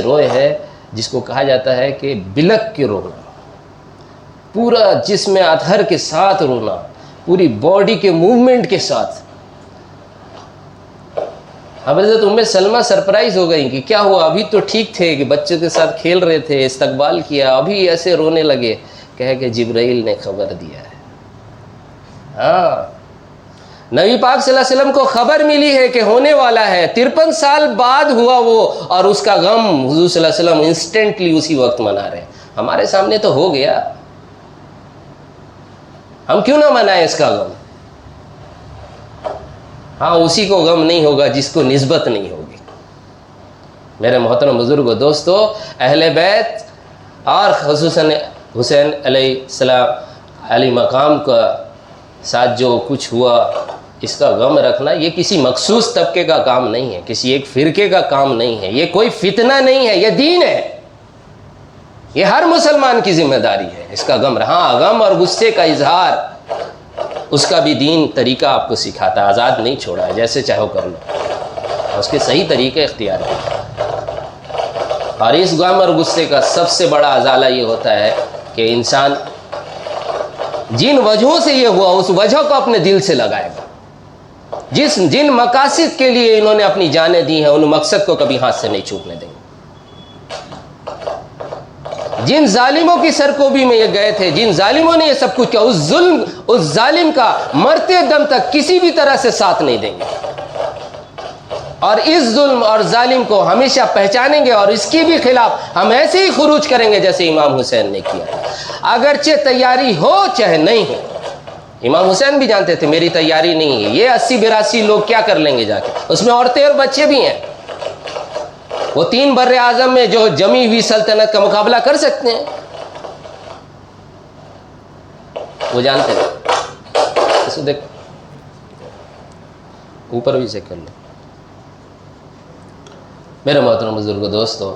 روئے ہیں جس کو کہا جاتا ہے کہ بلک کے رونا، پورا جسم اطہر کے ساتھ رونا، پوری باڈی کے موومنٹ کے ساتھ۔ حضرت ام سلمہ سرپرائز ہو گئی کہ کیا ہوا، ابھی تو ٹھیک تھے کہ بچوں کے ساتھ کھیل رہے تھے، استقبال کیا، ابھی ایسے رونے لگے۔ کہے کہ جبرائیل نے خبر دیا ہے۔ ہاں، نبی پاک صلی اللہ علیہ وسلم کو خبر ملی ہے کہ ہونے والا ہے، 53 سال بعد ہوا وہ، اور اس کا غم حضور صلی اللہ علیہ وسلم انسٹنٹلی اسی وقت منا رہے ہیں۔ ہمارے سامنے تو ہو گیا، ہم کیوں نہ منائیں اس کا غم؟ ہاں، اسی کو غم نہیں ہوگا جس کو نسبت نہیں ہوگی۔ میرے محترم بزرگو دوستو، اہل بیت اور خصوصاً حسین علیہ السلام علی مقام کا ساتھ جو کچھ ہوا، اس کا غم رکھنا یہ کسی مخصوص طبقے کا کام نہیں ہے، کسی ایک فرقے کا کام نہیں ہے، یہ کوئی فتنہ نہیں ہے، یہ دین ہے، یہ ہر مسلمان کی ذمہ داری ہے اس کا غم۔ ہاں، غم اور غصے کا اظہار اس کا بھی دین طریقہ آپ کو سکھاتا ہے، آزاد نہیں چھوڑا ہے، جیسے چاہو کر لو، اس کے صحیح طریقے اختیار کریں۔ اور اس غم اور غصے کا سب سے بڑا ازالہ یہ ہوتا ہے کہ انسان جن وجہوں سے یہ ہوا اس وجہ کو اپنے دل سے لگائے گا، جن مقاصد کے لیے انہوں نے اپنی جانیں دی ہیں ان مقصد کو کبھی ہاتھ سے نہیں چھوٹنے دیں گے۔ جن ظالموں کی سرکوبی میں یہ گئے تھے، جن ظالموں نے یہ سب کچھ کیا، اس ظالم کا مرتے دم تک کسی بھی طرح سے ساتھ نہیں دیں گے، اور اس ظلم اور ظالم کو ہمیشہ پہچانیں گے، اور اس کے بھی خلاف ہم ایسے ہی خروج کریں گے جیسے امام حسین نے کیا تھا، اگرچہ تیاری ہو چاہے نہیں ہو۔ امام حسین بھی جانتے تھے میری تیاری نہیں ہے، یہ 80-82 لوگ کیا کر لیں گے جا کے، اس میں عورتیں اور بچے بھی ہیں، وہ 3 بر اعظم میں جو جمی ہوئی سلطنت کا مقابلہ کر سکتے ہیں، وہ جانتے ہیں۔ اسے دیکھ اوپر بھی چیک کر لو۔ میرے محترم بزرگ دوستو،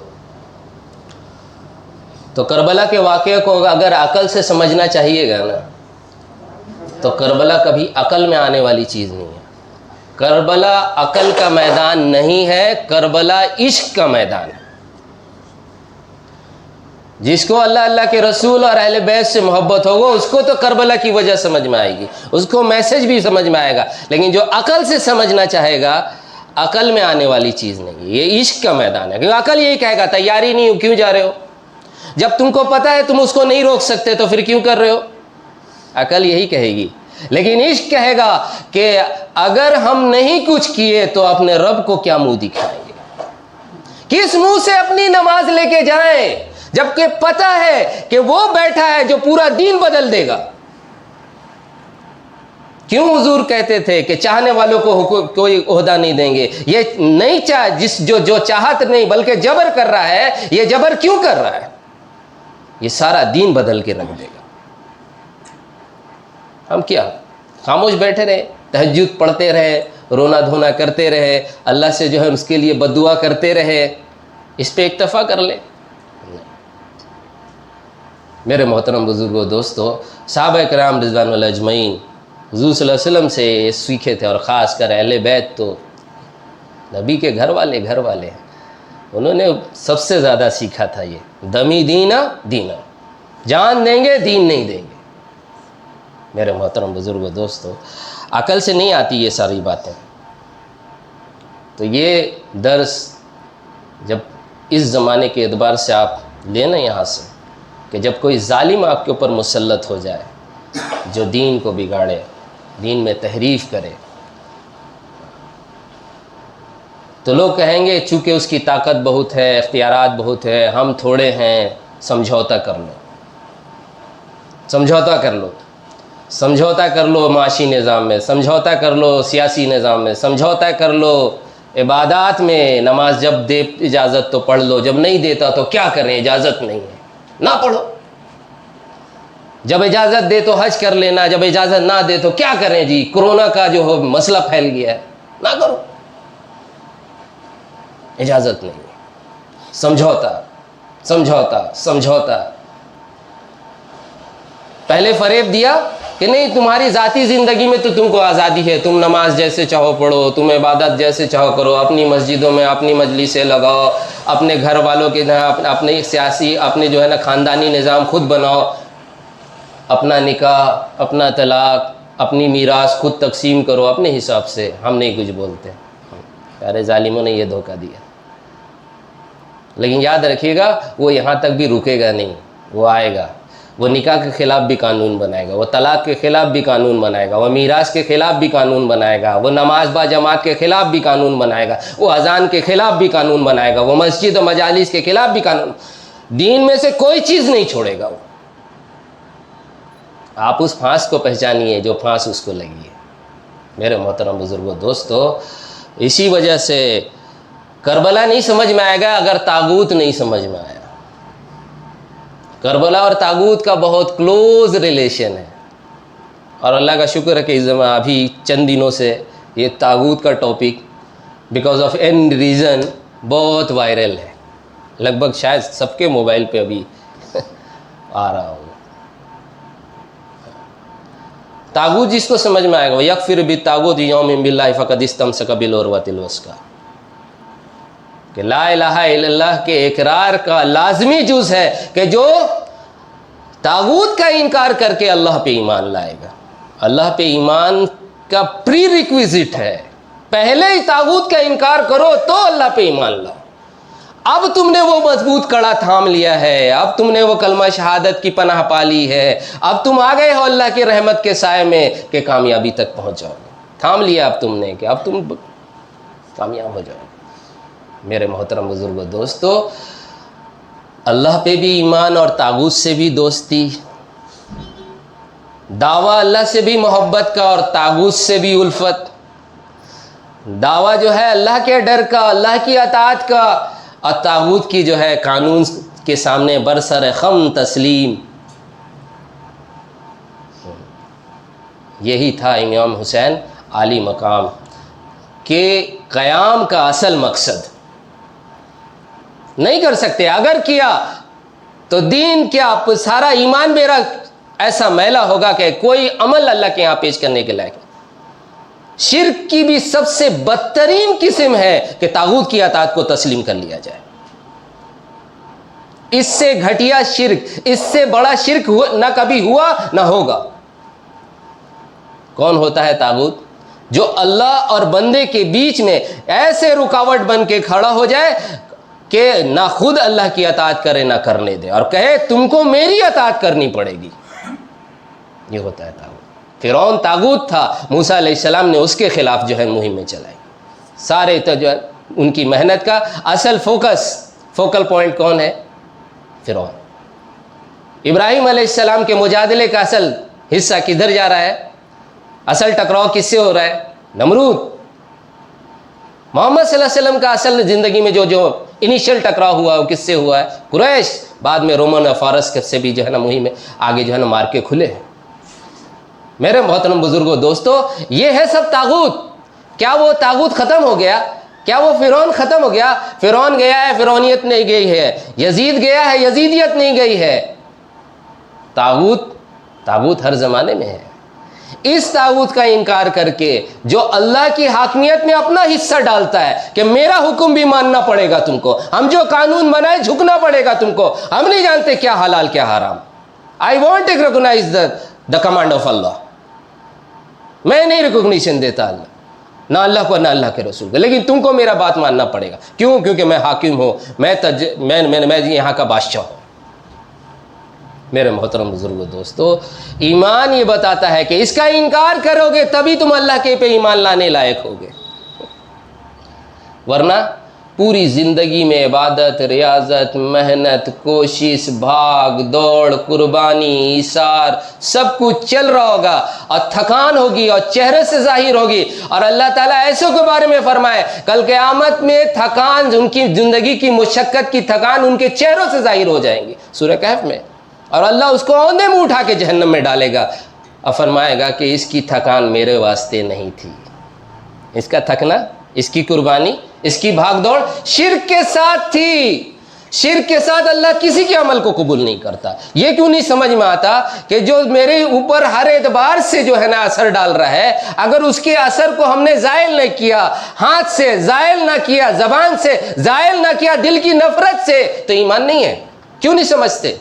تو کربلا کے واقعے کو اگر عقل سے سمجھنا چاہیے گا نا تو کربلا کبھی عقل میں آنے والی چیز نہیں ہے. کربلا عقل کا میدان نہیں ہے، کربلا عشق کا میدان ہے. جس کو اللہ اللہ کے رسول اور اہل بیت سے محبت ہوگا اس کو تو کربلا کی وجہ سمجھ میں آئے گی، اس کو میسج بھی سمجھ میں آئے گا. لیکن جو عقل سے سمجھنا چاہے گا عقل میں آنے والی چیز نہیں ہے، یہ عشق کا میدان ہے. کیونکہ عقل یہی کہے گا تیاری نہیں ہو کیوں جا رہے ہو، جب تم کو پتہ ہے تم اس کو نہیں روک سکتے تو پھر کیوں کر رہے ہو، عقل یہی کہے گی. لیکن عشق کہے گا کہ اگر ہم نہیں کچھ کیے تو اپنے رب کو کیا منہ دکھائیں گے، کس منہ سے اپنی نماز لے کے جائیں جبکہ پتہ ہے کہ وہ بیٹھا ہے جو پورا دین بدل دے گا. کیوں حضور کہتے تھے کہ چاہنے والوں کو کوئی عہدہ نہیں دیں گے، یہ نہیں جو چاہت نہیں بلکہ جبر کر رہا ہے، یہ جبر کیوں کر رہا ہے، یہ سارا دین بدل کے رکھ دے گا. ہم کیا خاموش بیٹھے رہے، تہجد پڑھتے رہے، رونا دھونا کرتے رہے، اللہ سے جو ہے اس کے لیے بد دعا کرتے رہے، اس پہ اکتفا کر لے. میرے محترم بزرگوں دوستو، صحابہ کرام رضوان اللہ اجمعین حضور صلی اللہ علیہ وسلم سے یہ سیکھے تھے، اور خاص کر اہل بیت تو نبی کے گھر والے ہیں، انہوں نے سب سے زیادہ سیکھا تھا یہ دمی دینا جان دیں گے دین نہیں دیں گے. میرے محترم بزرگوں دوستو، عقل سے نہیں آتی یہ ساری باتیں. تو یہ درس جب اس زمانے کے اعتبار سے آپ لینا یہاں سے کہ جب کوئی ظالم آپ کے اوپر مسلط ہو جائے جو دین کو بگاڑے، دین میں تحریف کرے، تو لوگ کہیں گے چونکہ اس کی طاقت بہت ہے، اختیارات بہت ہے، ہم تھوڑے ہیں، سمجھوتا کر لو معاشی نظام میں، سمجھوتا کر لو سیاسی نظام میں، سمجھوتا کر لو عبادات میں. نماز جب دے اجازت تو پڑھ لو، جب نہیں دیتا تو کیا کریں، اجازت نہیں ہے نہ پڑھو. جب اجازت دے تو حج کر لینا، جب اجازت نہ دے تو کیا کریں جی، کورونا کا جو مسئلہ پھیل گیا ہے نہ کرو، اجازت نہیں ہے. سمجھوتا. پہلے فریب دیا کہ نہیں تمہاری ذاتی زندگی میں تو تم کو آزادی ہے، تم نماز جیسے چاہو پڑھو، تم عبادت جیسے چاہو کرو، اپنی مسجدوں میں اپنی مجلسیں لگاؤ، اپنے گھر والوں کے اپنے سیاسی اپنے جو ہے نا خاندانی نظام خود بناؤ، اپنا نکاح، اپنا طلاق، اپنی میراث خود تقسیم کرو اپنے حساب سے، ہم نہیں کچھ بولتے. پیارے ظالموں نے یہ دھوکہ دیا. لیکن یاد رکھیے گا وہ یہاں تک بھی رکے گا نہیں، وہ آئے گا، وہ نکاح کے خلاف بھی قانون بنائے گا، وہ طلاق کے خلاف بھی قانون بنائے گا، وہ میراث کے خلاف بھی قانون بنائے گا، وہ نماز با جماعت کے خلاف بھی قانون بنائے گا، وہ اذان کے خلاف بھی قانون بنائے گا، وہ مسجد و مجالس کے خلاف بھی قانون. دین میں سے کوئی چیز نہیں چھوڑے گا وہ. آپ اس پھانس کو پہچانیے جو پھانس اس کو لگی ہے. میرے محترم بزرگوں دوستو، اسی وجہ سے کربلا نہیں سمجھ میں آئے گا اگر طاغوت نہیں سمجھ میں آیا. کربلا اور طاغوت کا بہت کلوز ریلیشن ہے، اور اللہ کا شکر ہے کہ ابھی چند دنوں سے یہ طاغوت کا topic because of an reason بہت وائرل ہے، لگ بھگ شاید سب کے موبائل پہ ابھی آ رہا ہوگا. طاغوت جس کو سمجھ میں آئے گا یکفر بالطاغوت یؤمن باللہ فقد استمسک بالعروۃ الوثقی، کہ لا الہ الا اللہ کے اقرار کا لازمی جز ہے کہ جو طاغوت کا انکار کر کے اللہ پہ ایمان لائے گا. اللہ پہ ایمان کا پری ریکویزٹ ہے، پہلے ہی طاغوت کا انکار کرو تو اللہ پہ ایمان لاؤ. اب تم نے وہ مضبوط کڑا تھام لیا ہے، اب تم نے وہ کلمہ شہادت کی پناہ پا لی ہے، اب تم آ گئے ہو اللہ کی رحمت کے سائے میں کہ کامیابی تک پہنچ جاؤ گے. تھام لیا اب تم نے کہ اب تم کامیاب ہو جاؤ. میرے محترم بزرگوں دوستو، اللہ پہ بھی ایمان اور طاغوت سے بھی دوستی، دعویٰ اللہ سے بھی محبت کا اور طاغوت سے بھی الفت. دعویٰ جو ہے اللہ کے ڈر کا، اللہ کی اطاعت کا، اور طاغوت کی جو ہے قانون کے سامنے برسر خم تسلیم. یہی تھا امام حسین عالی مقام کے قیام کا اصل مقصد. نہیں کر سکتے، اگر کیا تو دین کیا سارا ایمان میرا ایسا میلا ہوگا کہ کوئی عمل اللہ کے یہاں پیش کرنے کے لائق. شرک کی بھی سب سے بدترین قسم ہے کہ طاغوت کی اطاعت کو تسلیم کر لیا جائے. اس سے گھٹیا شرک، اس سے بڑا شرک نہ کبھی ہوا نہ ہوگا. کون ہوتا ہے طاغوت؟ جو اللہ اور بندے کے بیچ میں ایسے رکاوٹ بن کے کھڑا ہو جائے کہ نہ خود اللہ کی اطاعت کرے نہ کرنے دے، اور کہے تم کو میری اطاعت کرنی پڑے گی. یہ ہوتا ہے طاغوت. فرعون طاغوت تھا، موسیٰ علیہ السلام نے اس کے خلاف جو ہے مہمیں چلائی. سارے ان کی محنت کا اصل فوکل پوائنٹ کون ہے؟ فرعون. ابراہیم علیہ السلام کے مجادلے کا اصل حصہ کدھر جا رہا ہے؟ اصل ٹکراؤ کس سے ہو رہا ہے؟ نمرود. محمد صلی اللہ علیہ وسلم کا اصل زندگی میں جو انیشل ٹکراؤ ہوا وہ کس سے ہوا ہے؟ قریش. بعد میں رومن اور فارس سے بھی جو ہے نا مہم آگے جو ہے نا مار کے کھلے ہیں. میرے محترم بزرگوں دوستو، یہ ہے سب طاغوت. کیا وہ طاغوت ختم ہو گیا؟ کیا وہ فرعون ختم ہو گیا؟ فرعون گیا ہے، فرعونیت نہیں گئی ہے. یزید گیا ہے، یزیدیت نہیں گئی ہے. طاغوت ہر زمانے میں ہے. اس طاغوت کا انکار کر کے جو اللہ کی حاکمیت میں اپنا حصہ ڈالتا ہے کہ میرا حکم بھی ماننا پڑے گا تم کو، ہم جو قانون بنائے جھکنا پڑے گا تم کو، ہم نہیں جانتے کیا حلال کیا حرام. I won't recognize the command of Allah. میں نہیں ریکگنیشن دیتا نہ اللہ کو نہ اللہ کے رسول کو، لیکن تم کو میرا بات ماننا پڑے گا. کیوں؟ کیونکہ میں حاکم ہوں، میں یہاں کا بادشاہ ہوں. میرے محترم بزرگوں دوستو، ایمان یہ بتاتا ہے کہ اس کا انکار کرو گے تبھی تم اللہ کے پہ ایمان لانے لائق ہوگے، ورنہ پوری زندگی میں عبادت، ریاضت، محنت، کوشش، بھاگ دوڑ، قربانی، ایثار سب کچھ چل رہا ہوگا اور تھکان ہوگی اور چہرے سے ظاہر ہوگی. اور اللہ تعالیٰ ایسوں کے بارے میں فرمائے کل قیامت میں تھکان، ان کی زندگی کی مشقت کی تھکان ان کے چہروں سے ظاہر ہو جائیں گی سورہ کہف میں. اور اللہ اس کو اوندے منہ اٹھا کے جہنم میں ڈالے گا اور فرمائے گا کہ اس کی تھکان میرے واسطے نہیں تھی. اس کا تھکنا، اس کی قربانی، اس کی بھاگ دوڑ شرک کے ساتھ تھی. شرک کے ساتھ اللہ کسی کے عمل کو قبول نہیں کرتا. یہ کیوں نہیں سمجھ میں آتا کہ جو میرے اوپر ہر اعتبار سے جو ہے نا اثر ڈال رہا ہے، اگر اس کے اثر کو ہم نے زائل نہ کیا، ہاتھ سے زائل نہ کیا، زبان سے زائل نہ کیا، دل کی نفرت سے، تو ایمان نہیں ہے. کیوں نہیں سمجھتے؟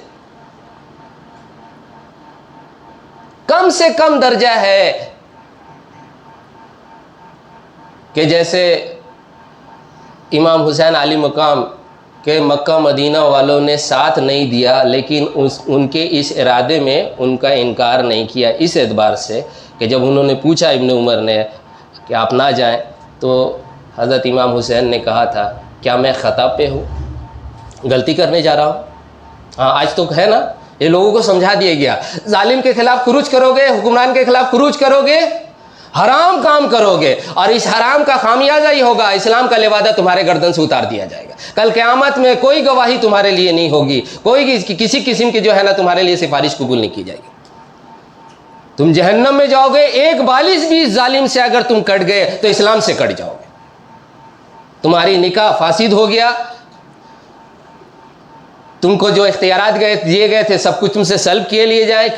کم سے کم درجہ ہے کہ جیسے امام حسین علی مقام کے مکہ مدینہ والوں نے ساتھ نہیں دیا، لیکن ان کے اس ارادے میں ان کا انکار نہیں کیا، اس اعتبار سے کہ جب انہوں نے پوچھا ابن عمر نے کہ آپ نہ جائیں، تو حضرت امام حسین نے کہا تھا کیا میں خطا پہ ہوں، غلطی کرنے جا رہا ہوں؟ ہاں آج تو ہے نا، یہ لوگوں کو سمجھا دیا گیا، ظالم کے خلاف خروج کرو گے، حکمران کے خلاف خروج کرو گے، حرام کام کرو گے، اور اس حرام کا خامیازہ ہی ہوگا اسلام کا لبادہ تمہارے گردن سے اتار دیا جائے گا. کل قیامت میں کوئی گواہی تمہارے لیے نہیں ہوگی، کوئی کسی قسم کی جو ہے نا تمہارے لیے سفارش قبول نہیں کی جائے گی. تم جہنم میں جاؤ گے. ایک بالش بھی ظالم سے اگر تم کٹ گئے تو اسلام سے کٹ جاؤ گے. تمہاری نکاح فاسد ہو گیا، تم کو جو اختیارات دیے گئے تھے سب کچھ تم سے سلب کر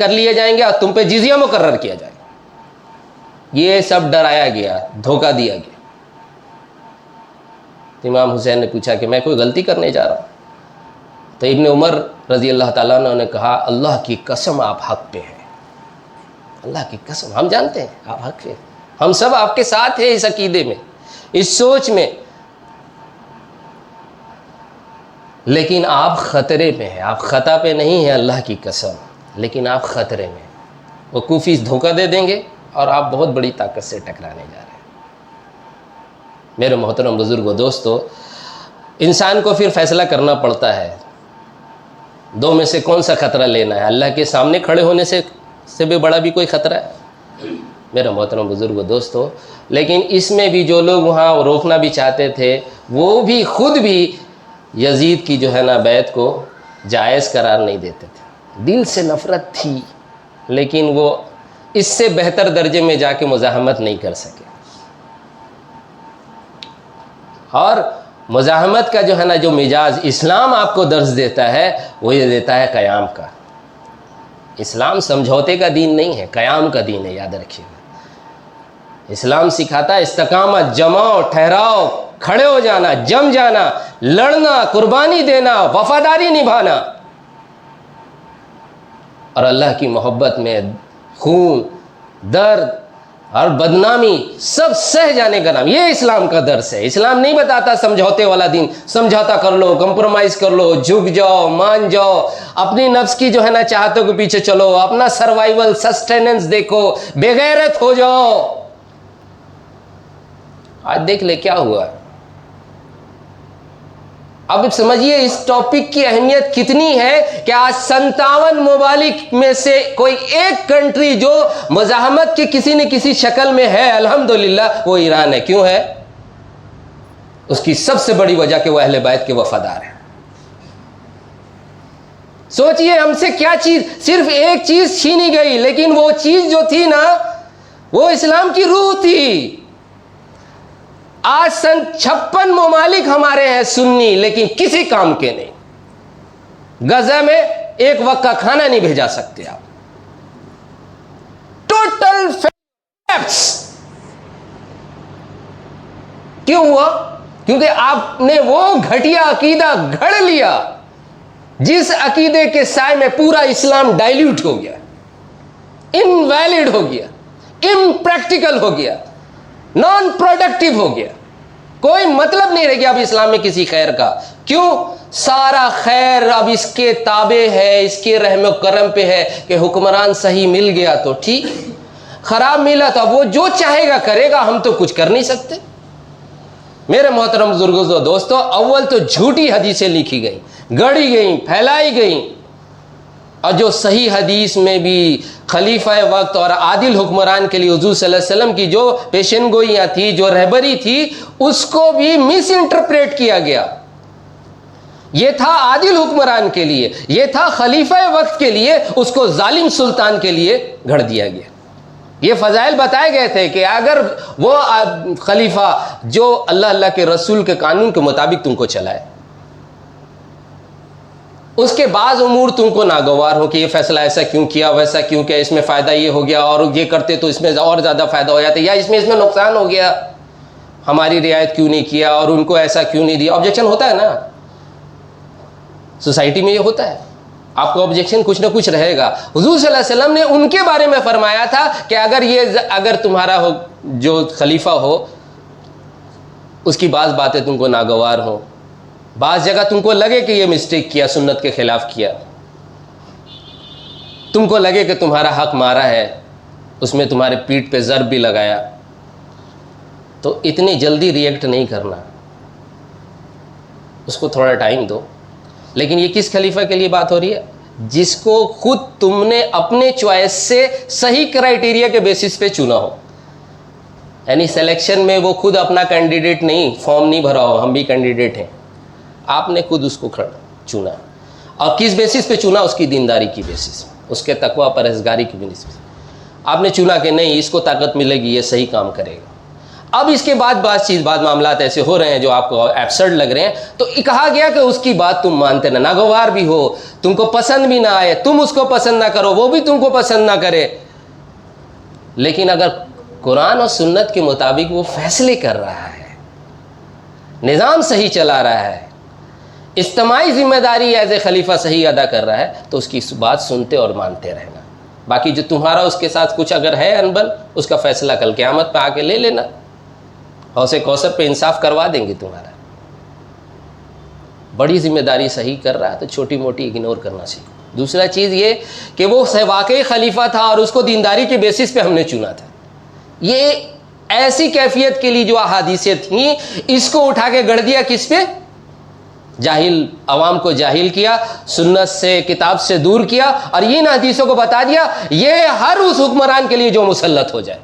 لیے جائیں گے، اور تم پہ جزیہ مقرر کیا جائے گا. یہ سب ڈرایا گیا، دھوکہ دیا گیا. امام حسین نے پوچھا کہ میں کوئی غلطی کرنے جا رہا ہوں؟ تو ابن عمر رضی اللہ تعالیٰ عنہ نے کہا اللہ کی قسم آپ حق پہ ہیں، اللہ کی قسم ہم جانتے ہیں آپ حق پہ، ہم سب آپ کے ساتھ ہیں اس عقیدے میں، اس سوچ میں، لیکن آپ خطرے پہ ہیں. آپ خطا پہ نہیں ہیں اللہ کی قسم، لیکن آپ خطرے میں. وہ کوفی دھوکہ دے دیں گے اور آپ بہت بڑی طاقت سے ٹکرانے جا رہے ہیں. میرے محترم بزرگوں دوستو، انسان کو پھر فیصلہ کرنا پڑتا ہے دو میں سے کون سا خطرہ لینا ہے. اللہ کے سامنے کھڑے ہونے سے بھی بڑا بھی کوئی خطرہ ہے میرے محترم بزرگوں دوستو. لیکن اس میں بھی جو لوگ وہاں روکنا بھی چاہتے تھے وہ بھی خود بھی یزید کی جو ہے نا بیعت کو جائز قرار نہیں دیتے تھے. دل سے نفرت تھی، لیکن وہ اس سے بہتر درجے میں جا کے مزاحمت نہیں کر سکے. اور مزاحمت کا جو ہے نا جو مزاج اسلام آپ کو درس دیتا ہے وہ یہ دیتا ہے قیام کا. اسلام سمجھوتے کا دین نہیں ہے، قیام کا دین ہے، یاد رکھیے. اسلام سکھاتا ہے استقامت، جماؤ، ٹھہراؤ، کھڑے ہو جانا، جم جانا، لڑنا، قربانی دینا، وفاداری نبھانا، اور اللہ کی محبت میں خون، درد اور بدنامی سب سہ جانے کا نام. یہ اسلام کا درس ہے. اسلام نہیں بتاتا سمجھوتے والا دین، سمجھوتا کر لو، کمپرومائز کر لو، جھک جاؤ، مان جاؤ، اپنی نفس کی جو ہے نا چاہتوں کے پیچھے چلو، اپنا سروائیول سسٹیننس دیکھو، بے غیرت ہو جاؤ. آج دیکھ لے کیا ہوا. اب سمجھیے اس ٹاپک کی اہمیت کتنی ہے کہ آج 57 ممالک میں سے کوئی ایک کنٹری جو مزاحمت کے کسی نہ کسی شکل میں ہے الحمدللہ وہ ایران ہے. کیوں ہے؟ اس کی سب سے بڑی وجہ کہ وہ اہل بیت کے وفادار ہیں. سوچئے ہم سے کیا چیز، صرف ایک چیز چھینی گئی، لیکن وہ چیز جو تھی نا وہ اسلام کی روح تھی. آج 56 ممالک ہمارے ہیں سنی، لیکن کسی کام کے نہیں. غزہ میں ایک وقت کا کھانا نہیں بھیجا سکتے آپ. Total facts. کیوں ہوا؟ کیونکہ آپ نے وہ گھٹیا عقیدہ گھڑ لیا جس عقیدے کے سائے میں پورا اسلام ڈائلیوٹ ہو گیا، انویلڈ ہو گیا، امپریکٹیکل ہو گیا، نان پروڈکٹیو ہو گیا. کوئی مطلب نہیں رہ گیا اب اسلام میں کسی خیر کا. کیوں؟ سارا خیر اب اس کے تابع ہے، اس کے رحم و کرم پہ ہے کہ حکمران صحیح مل گیا تو ٹھیک، خراب ملا تو اب وہ جو چاہے گا کرے گا، ہم تو کچھ کر نہیں سکتے. میرے محترم بزرگوں و دوستو، اول تو جھوٹی حدیثیں لکھی گئیں، گڑھی گئیں، پھیلائی گئیں، اور جو صحیح حدیث میں بھی خلیفہ وقت اور عادل حکمران کے لیے حضور صلی اللہ علیہ وسلم کی جو پیشن گوئیاں تھی، جو رہبری تھی، اس کو بھی مس انٹرپریٹ کیا گیا. یہ تھا عادل حکمران کے لیے، یہ تھا خلیفہ وقت کے لیے، اس کو ظالم سلطان کے لیے گھڑ دیا گیا. یہ فضائل بتائے گئے تھے کہ اگر وہ خلیفہ جو اللہ کے رسول کے قانون کے مطابق تم کو چلائے، اس کے بعض امور تم کو ناگوار ہو کہ یہ فیصلہ ایسا کیوں کیا، ویسا کیوں کیا، اس میں فائدہ یہ ہو گیا، اور یہ کرتے تو اس میں اور زیادہ فائدہ ہو جاتا، یا اس میں نقصان ہو گیا، ہماری رعایت کیوں نہیں کیا اور ان کو ایسا کیوں نہیں دیا. آبجیکشن ہوتا ہے نا، سوسائٹی میں یہ ہوتا ہے، آپ کو آبجیکشن کچھ نہ کچھ رہے گا. حضور صلی اللہ علیہ وسلم نے ان کے بارے میں فرمایا تھا کہ اگر تمہارا جو خلیفہ ہو اس کی بعض باتیں تم کو ناگوار ہوں، بعض جگہ تم کو لگے کہ یہ مسٹیک کیا، سنت کے خلاف کیا، تم کو لگے کہ تمہارا حق مارا ہے، اس میں تمہارے پیٹھ پہ ضرب بھی لگایا، تو اتنی جلدی ریئیکٹ نہیں کرنا، اس کو تھوڑا ٹائم دو. لیکن یہ کس خلیفہ کے لیے بات ہو رہی ہے؟ جس کو خود تم نے اپنے چوائس سے صحیح کرائیٹیریا کے بیسس پہ چنا ہو. یعنی سلیکشن میں وہ خود اپنا کینڈیڈیٹ نہیں، فارم نہیں بھرا ہو، ہم بھی کینڈیڈیٹ ہیں، آپ نے خود اس کو چنا. اور کس بیسس پہ چنا؟ اس کی دینداری کی بیسس، اس کے تقوی پرہیزگاری کی بیسس پہ آپ نے چنا کہ نہیں اس کو طاقت ملے گی، یہ صحیح کام کرے گا. اب اس کے بعد بعض معاملات ایسے ہو رہے ہیں جو آپ کو ایبسرڈ لگ رہے ہیں، تو کہا گیا کہ اس کی بات تم مانتے نہ، ناگوار بھی ہو، تم کو پسند بھی نہ آئے، تم اس کو پسند نہ کرو، وہ بھی تم کو پسند نہ کرے، لیکن اگر قرآن اور سنت کے مطابق وہ فیصلے کر رہا ہے، نظام صحیح چلا رہا ہے، اجتماعی ذمہ داری ایز اے خلیفہ صحیح ادا کر رہا ہے، تو اس کی بات سنتے اور مانتے رہنا. باقی جو تمہارا اس کے ساتھ کچھ اگر ہے انبن، اس کا فیصلہ کل قیامت پہ آ کے لے لینا، حوض کوثر پہ انصاف کروا دیں گے تمہارا. بڑی ذمہ داری صحیح کر رہا ہے تو چھوٹی موٹی اگنور کرنا سیکھو. دوسرا چیز یہ کہ وہ واقعی خلیفہ تھا اور اس کو دینداری کے بیسس پہ ہم نے چنا تھا. یہ ایسی کیفیت کے لیے جو احادیثیں تھیں، اس کو اٹھا کے گڑھ دیا کس پہ؟ جاہل عوام کو جاہل کیا، سنت سے کتاب سے دور کیا، اور ان حدیثوں کو بتا دیا یہ ہر اس حکمران کے لیے جو مسلط ہو جائے،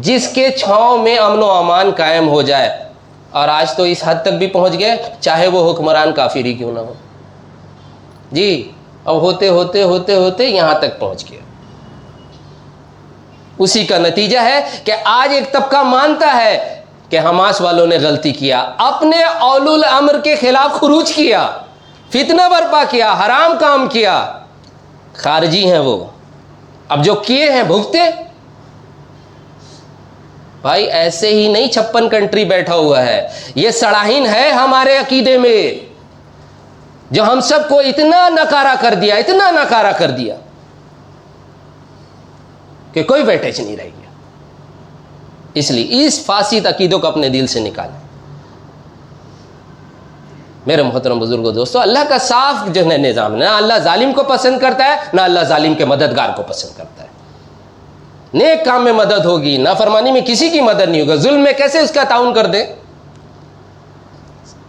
جس کے چھاؤں میں امن و امان قائم ہو جائے. اور آج تو اس حد تک بھی پہنچ گئے چاہے وہ حکمران کافر ہی کیوں نہ ہو. جی اب ہوتے ہوتے ہوتے ہوتے یہاں تک پہنچ گیا. اسی کا نتیجہ ہے کہ آج ایک طبقہ مانتا ہے کہ حماس والوں نے غلطی کیا، اپنے اولو الامر کے خلاف خروج کیا، فتنہ برپا کیا، حرام کام کیا، خارجی ہیں وہ، اب جو کیے ہیں بھگتے۔ بھائی ایسے ہی نہیں 56 کنٹری بیٹھا ہوا ہے، یہ سڑاہین ہے ہمارے عقیدے میں جو ہم سب کو اتنا نکارا کر دیا، اتنا نکارا کر دیا کہ کوئی ویٹیج نہیں رہ گیا۔ اس لیے اس فاسد عقیدوں کو اپنے دل سے نکالیں۔ میرے محترم بزرگوں دوستو، اللہ کا صاف جو ہے نظام، نہ اللہ ظالم کو پسند کرتا ہے، نہ اللہ ظالم کے مددگار کو پسند کرتا ہے۔ نیک کام میں مدد ہوگی، نافرمانی میں کسی کی مدد نہیں ہوگا، ظلم میں کیسے اس کا تعاون کر دیں؟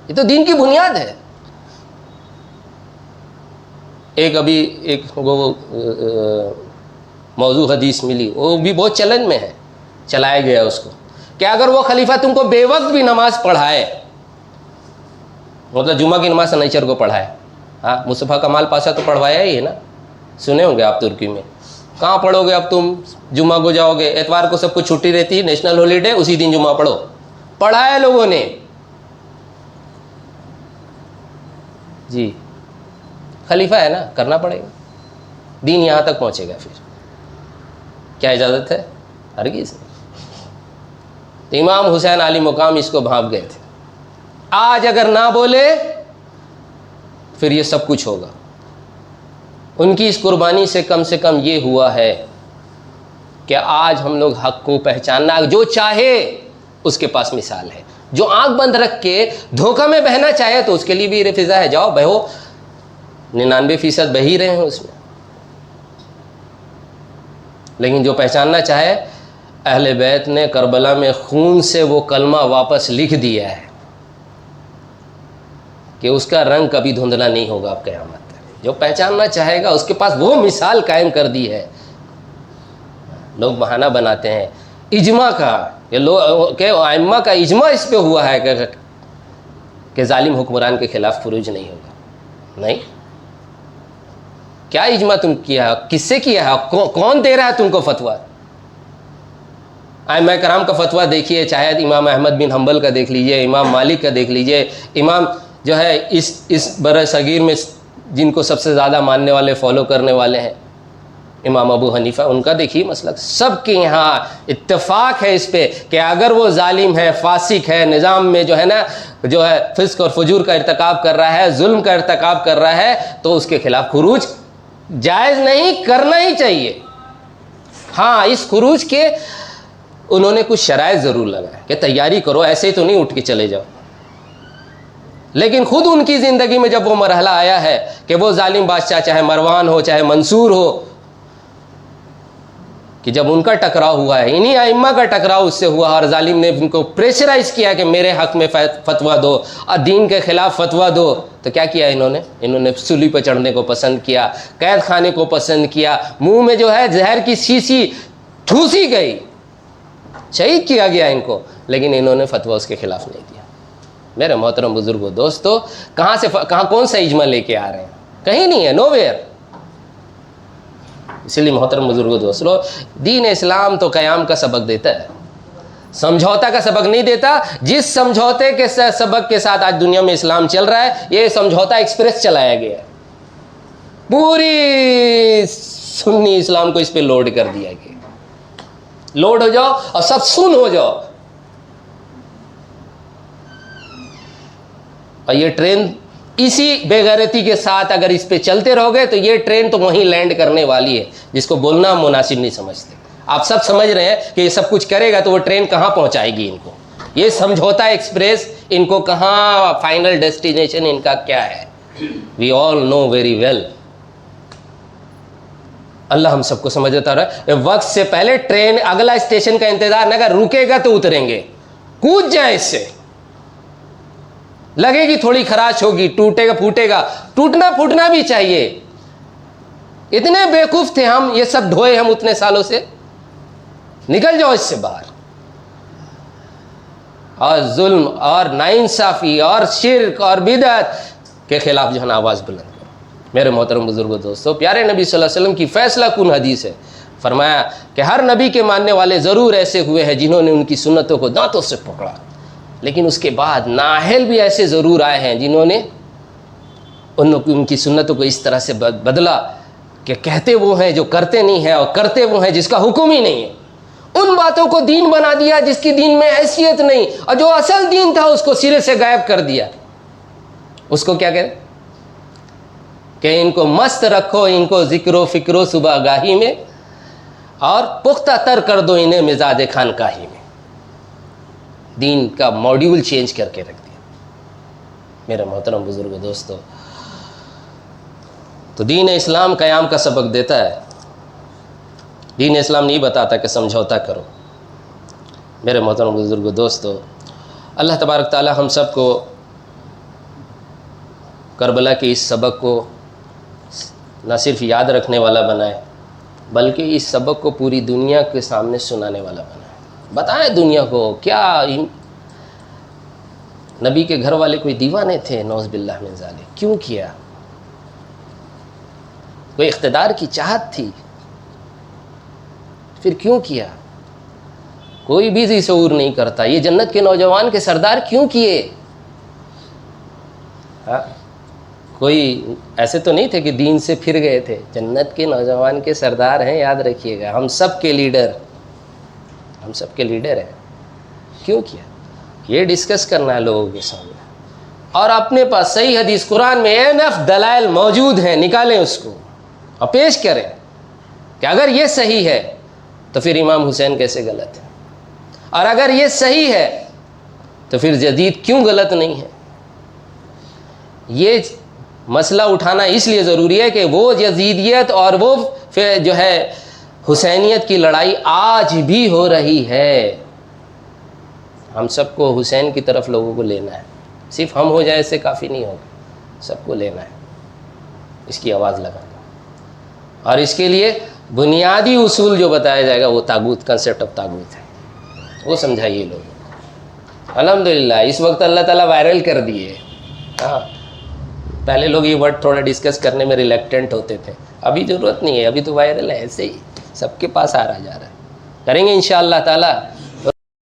یہ تو دین کی بنیاد ہے۔ ایک وہ موضوع حدیث ملی، وہ بھی بہت چیلنج میں ہے، چلایا گیا اس کو کہ اگر وہ خلیفہ تم کو بے وقت بھی نماز پڑھائے، مطلب جمعہ کی نماز سنیچر کو پڑھائے، ہاں مصطفیٰ کمال پاشا تو پڑھوایا ہی ہے نا، سنے ہوں گے آپ ترکی میں۔ کہاں پڑھو گے اب تم؟ جمعہ کو جاؤ گے، اتوار کو سب کو چھٹی رہتی ہے، نیشنل ہالیڈے، اسی دن جمعہ پڑھو۔ پڑھایا لوگوں نے جی، خلیفہ ہے نا، کرنا پڑے گا، دین یہاں تک پہنچے گا۔ پھر کیا اجازت ہے؟ ہرگز نہیں۔ امام حسین علی مقام اس کو بھانپ گئے تھے، آج اگر نہ بولے پھر یہ سب کچھ ہوگا۔ ان کی اس قربانی سے کم یہ ہوا ہے کہ آج ہم لوگ حق کو پہچاننا، جو چاہے اس کے پاس مثال ہے، جو آنکھ بند رکھ کے دھوکہ میں بہنا چاہے تو اس کے لیے بھی فضا ہے، جاؤ بہو، 99% بہ ہی رہے ہیں اس میں۔ لیکن جو پہچاننا چاہے، اہل بیت نے کربلا میں خون سے وہ کلمہ واپس لکھ دیا ہے کہ اس کا رنگ کبھی دھندلا نہیں ہوگا اب قیامت تک۔ جو پہچاننا چاہے گا اس کے پاس وہ مثال قائم کر دی ہے۔ لوگ بہانہ بناتے ہیں اجماع کا، کہ ائمہ کا اجماع اس پہ ہوا ہے کہ ظالم حکمران کے خلاف خروج نہیں ہوگا۔ نہیں، کیا اجماع تم کیا ہے؟ کس سے کیا ہے؟ کون دے رہا ہے تم کو فتویٰ؟ ائمہ کرام کا فتویٰ دیکھیے، چاہے امام احمد بن حنبل کا دیکھ لیجئے، امام مالک کا دیکھ لیجئے، امام جو ہے اس برِ صغیر میں جن کو سب سے زیادہ ماننے والے، فالو کرنے والے ہیں، امام ابو حنیفہ، ان کا دیکھیے مسلک۔ سب کے یہاں اتفاق ہے اس پہ کہ اگر وہ ظالم ہے، فاسق ہے، نظام میں جو ہے نا، جو ہے فسق اور فجور کا ارتکاب کر رہا ہے، ظلم کا ارتکاب کر رہا ہے، تو اس کے خلاف خروج جائز نہیں، کرنا ہی چاہیے۔ ہاں، اس خروج کے انہوں نے کچھ شرائط ضرور لگائے کہ تیاری کرو، ایسے ہی تو نہیں اٹھ کے چلے جاؤ۔ لیکن خود ان کی زندگی میں جب وہ مرحلہ آیا ہے کہ وہ ظالم بادشاہ، چاہے مروان ہو چاہے منصور ہو، کہ جب ان کا ٹکراؤ ہوا ہے، انہی ائمہ کا ٹکراؤ اس سے ہوا، اور ظالم نے ان کو پریشرائز کیا کہ میرے حق میں فتویٰ دو اور دین کے خلاف فتویٰ دو، تو کیا کیا انہوں نے سولی پہ چڑھنے کو پسند کیا، قید خانے کو پسند کیا، منہ میں جو ہے زہر کی شیشی ٹھوسی گئی، شہید کیا گیا ان کو، لیکن انہوں نے فتویٰ اس کے خلاف نہیں دیا۔ میرے محترم بزرگوں دوستو، کہاں کون سا اجماع لے کے آ رہے ہیں؟ کہیں نہیں ہے، نو ویئر۔ اسی لیے محترم بزرگوں دوستو، دین اسلام تو قیام کا سبق دیتا ہے، سمجھوتا کا سبق نہیں دیتا۔ جس سمجھوتے کے سبق کے ساتھ آج دنیا میں اسلام چل رہا ہے، یہ سمجھوتا ایکسپریس چلایا گیا ہے، پوری سنی اسلام کو اس پہ لوڈ کر دیا گیا، لوڈ ہو جاؤ اور سب سن ہو جاؤ۔ اور یہ ٹرین اسی بے غیرتی کے ساتھ اگر اس پہ چلتے رہو گے تو یہ ٹرین تو وہیں لینڈ کرنے والی ہے، جس کو بولنا مناسب نہیں سمجھتے۔ آپ سب سمجھ رہے ہیں کہ یہ سب کچھ کرے گا تو وہ ٹرین کہاں پہنچائے گی ان کو؟ یہ سمجھوتا ایکسپریس ان کو کہاں، فائنل ڈیسٹینیشن ان کا کیا ہے؟ وی آل نو ویری ویل۔ اللہ ہم سب کو سمجھتا رہا، وقت سے پہلے ٹرین اگلا اسٹیشن کا انتظار نہ کر، رکے گا تو اتریں گے، کود جائیں اس سے، لگے گی تھوڑی خراش ہوگی، ٹوٹے گا پھوٹے گا، ٹوٹنا پھوٹنا بھی چاہیے۔ اتنے بیوقوف تھے ہم، یہ سب ڈھوئے ہم اتنے سالوں سے، نکل جاؤ اس سے باہر۔ اور ظلم اور ناانصافی اور شرک اور بدعت کے خلاف جو ہے آواز بلند کرو۔ میرے محترم بزرگوں دوستو، پیارے نبی صلی اللہ علیہ وسلم کی فیصلہ کن حدیث ہے، فرمایا کہ ہر نبی کے ماننے والے ضرور ایسے ہوئے ہیں جنہوں نے ان کی سنتوں کو دانتوں سے پکڑا، لیکن اس کے بعد نااہل بھی ایسے ضرور آئے ہیں جنہوں نے ان کی سنتوں کو اس طرح سے بدلا کہ کہتے وہ ہیں جو کرتے نہیں ہیں، اور کرتے وہ ہیں جس کا حکم ہی نہیں ہے۔ ان باتوں کو دین بنا دیا جس کی دین میں حیثیت نہیں، اور جو اصل دین تھا اس کو سرے سے غائب کر دیا۔ اس کو کیا کہتے کہ ان کو مست رکھو، ان کو ذکر و فکر و صبح گاہی میں، اور پختہ تر کر دو انہیں مزاج خانقاہی میں۔ دین کا ماڈیول چینج کر کے رکھ دیا۔ میرے محترم بزرگ دوستو، تو دین اسلام قیام کا سبق دیتا ہے، دین اسلام نہیں بتاتا کہ سمجھوتا کرو۔ میرے محترم بزرگ دوستو، اللہ تبارک تعالی ہم سب کو کربلا کے اس سبق کو نہ صرف یاد رکھنے والا بنائے، بلکہ اس سبق کو پوری دنیا کے سامنے سنانے والا بنائے۔ بتائیں دنیا کو، کیا نبی کے گھر والے کوئی دیوانے تھے؟ نعوذ باللہ من ذالک۔ کیوں کیا؟ کوئی اقتدار کی چاہت تھی؟ پھر کیوں کیا؟ کوئی بھی ذی شعور نہیں کرتا۔ یہ جنت کے نوجوان کے سردار کیوں کیے؟ کوئی ایسے تو نہیں تھے کہ دین سے پھر گئے تھے، جنت کے نوجوان کے سردار ہیں، یاد رکھیے گا، ہم سب کے لیڈر، ہم سب کے لیڈر ہیں۔ کیوں کیا؟ یہ ڈسکس کرنا ہے لوگوں کے سامنے، اور اپنے پاس صحیح حدیث قرآن میں انف دلائل موجود ہیں، نکالیں اس کو اور پیش کریں کہ اگر یہ صحیح ہے تو پھر امام حسین کیسے غلط ہے، اور اگر یہ صحیح ہے تو پھر یزید کیوں غلط نہیں ہے۔ یہ مسئلہ اٹھانا اس لیے ضروری ہے کہ وہ یزیدیت اور وہ جو ہے حسینیت کی لڑائی آج بھی ہو رہی ہے۔ ہم سب کو حسین کی طرف لوگوں کو لینا ہے، صرف ہم ہو جائے اس سے کافی نہیں ہوگا، سب کو لینا ہے، اس کی آواز لگانا، اور اس کے لیے بنیادی اصول جو بتایا جائے گا وہ طاغوت، کنسیپٹ آف طاغوت ہے، وہ سمجھائیے لوگ۔ الحمدللہ اس وقت اللہ تعالیٰ وائرل کر دیے۔ ہاں، پہلے لوگ یہ ورڈ تھوڑا ڈسکس کرنے میں ریلیکٹنٹ ہوتے تھے، ابھی ضرورت نہیں ہے، ابھی تو وائرل ہے، ایسے ہی سب کے پاس آ رہا جا رہا ہے۔ کریں گے انشاءاللہ تعالیٰ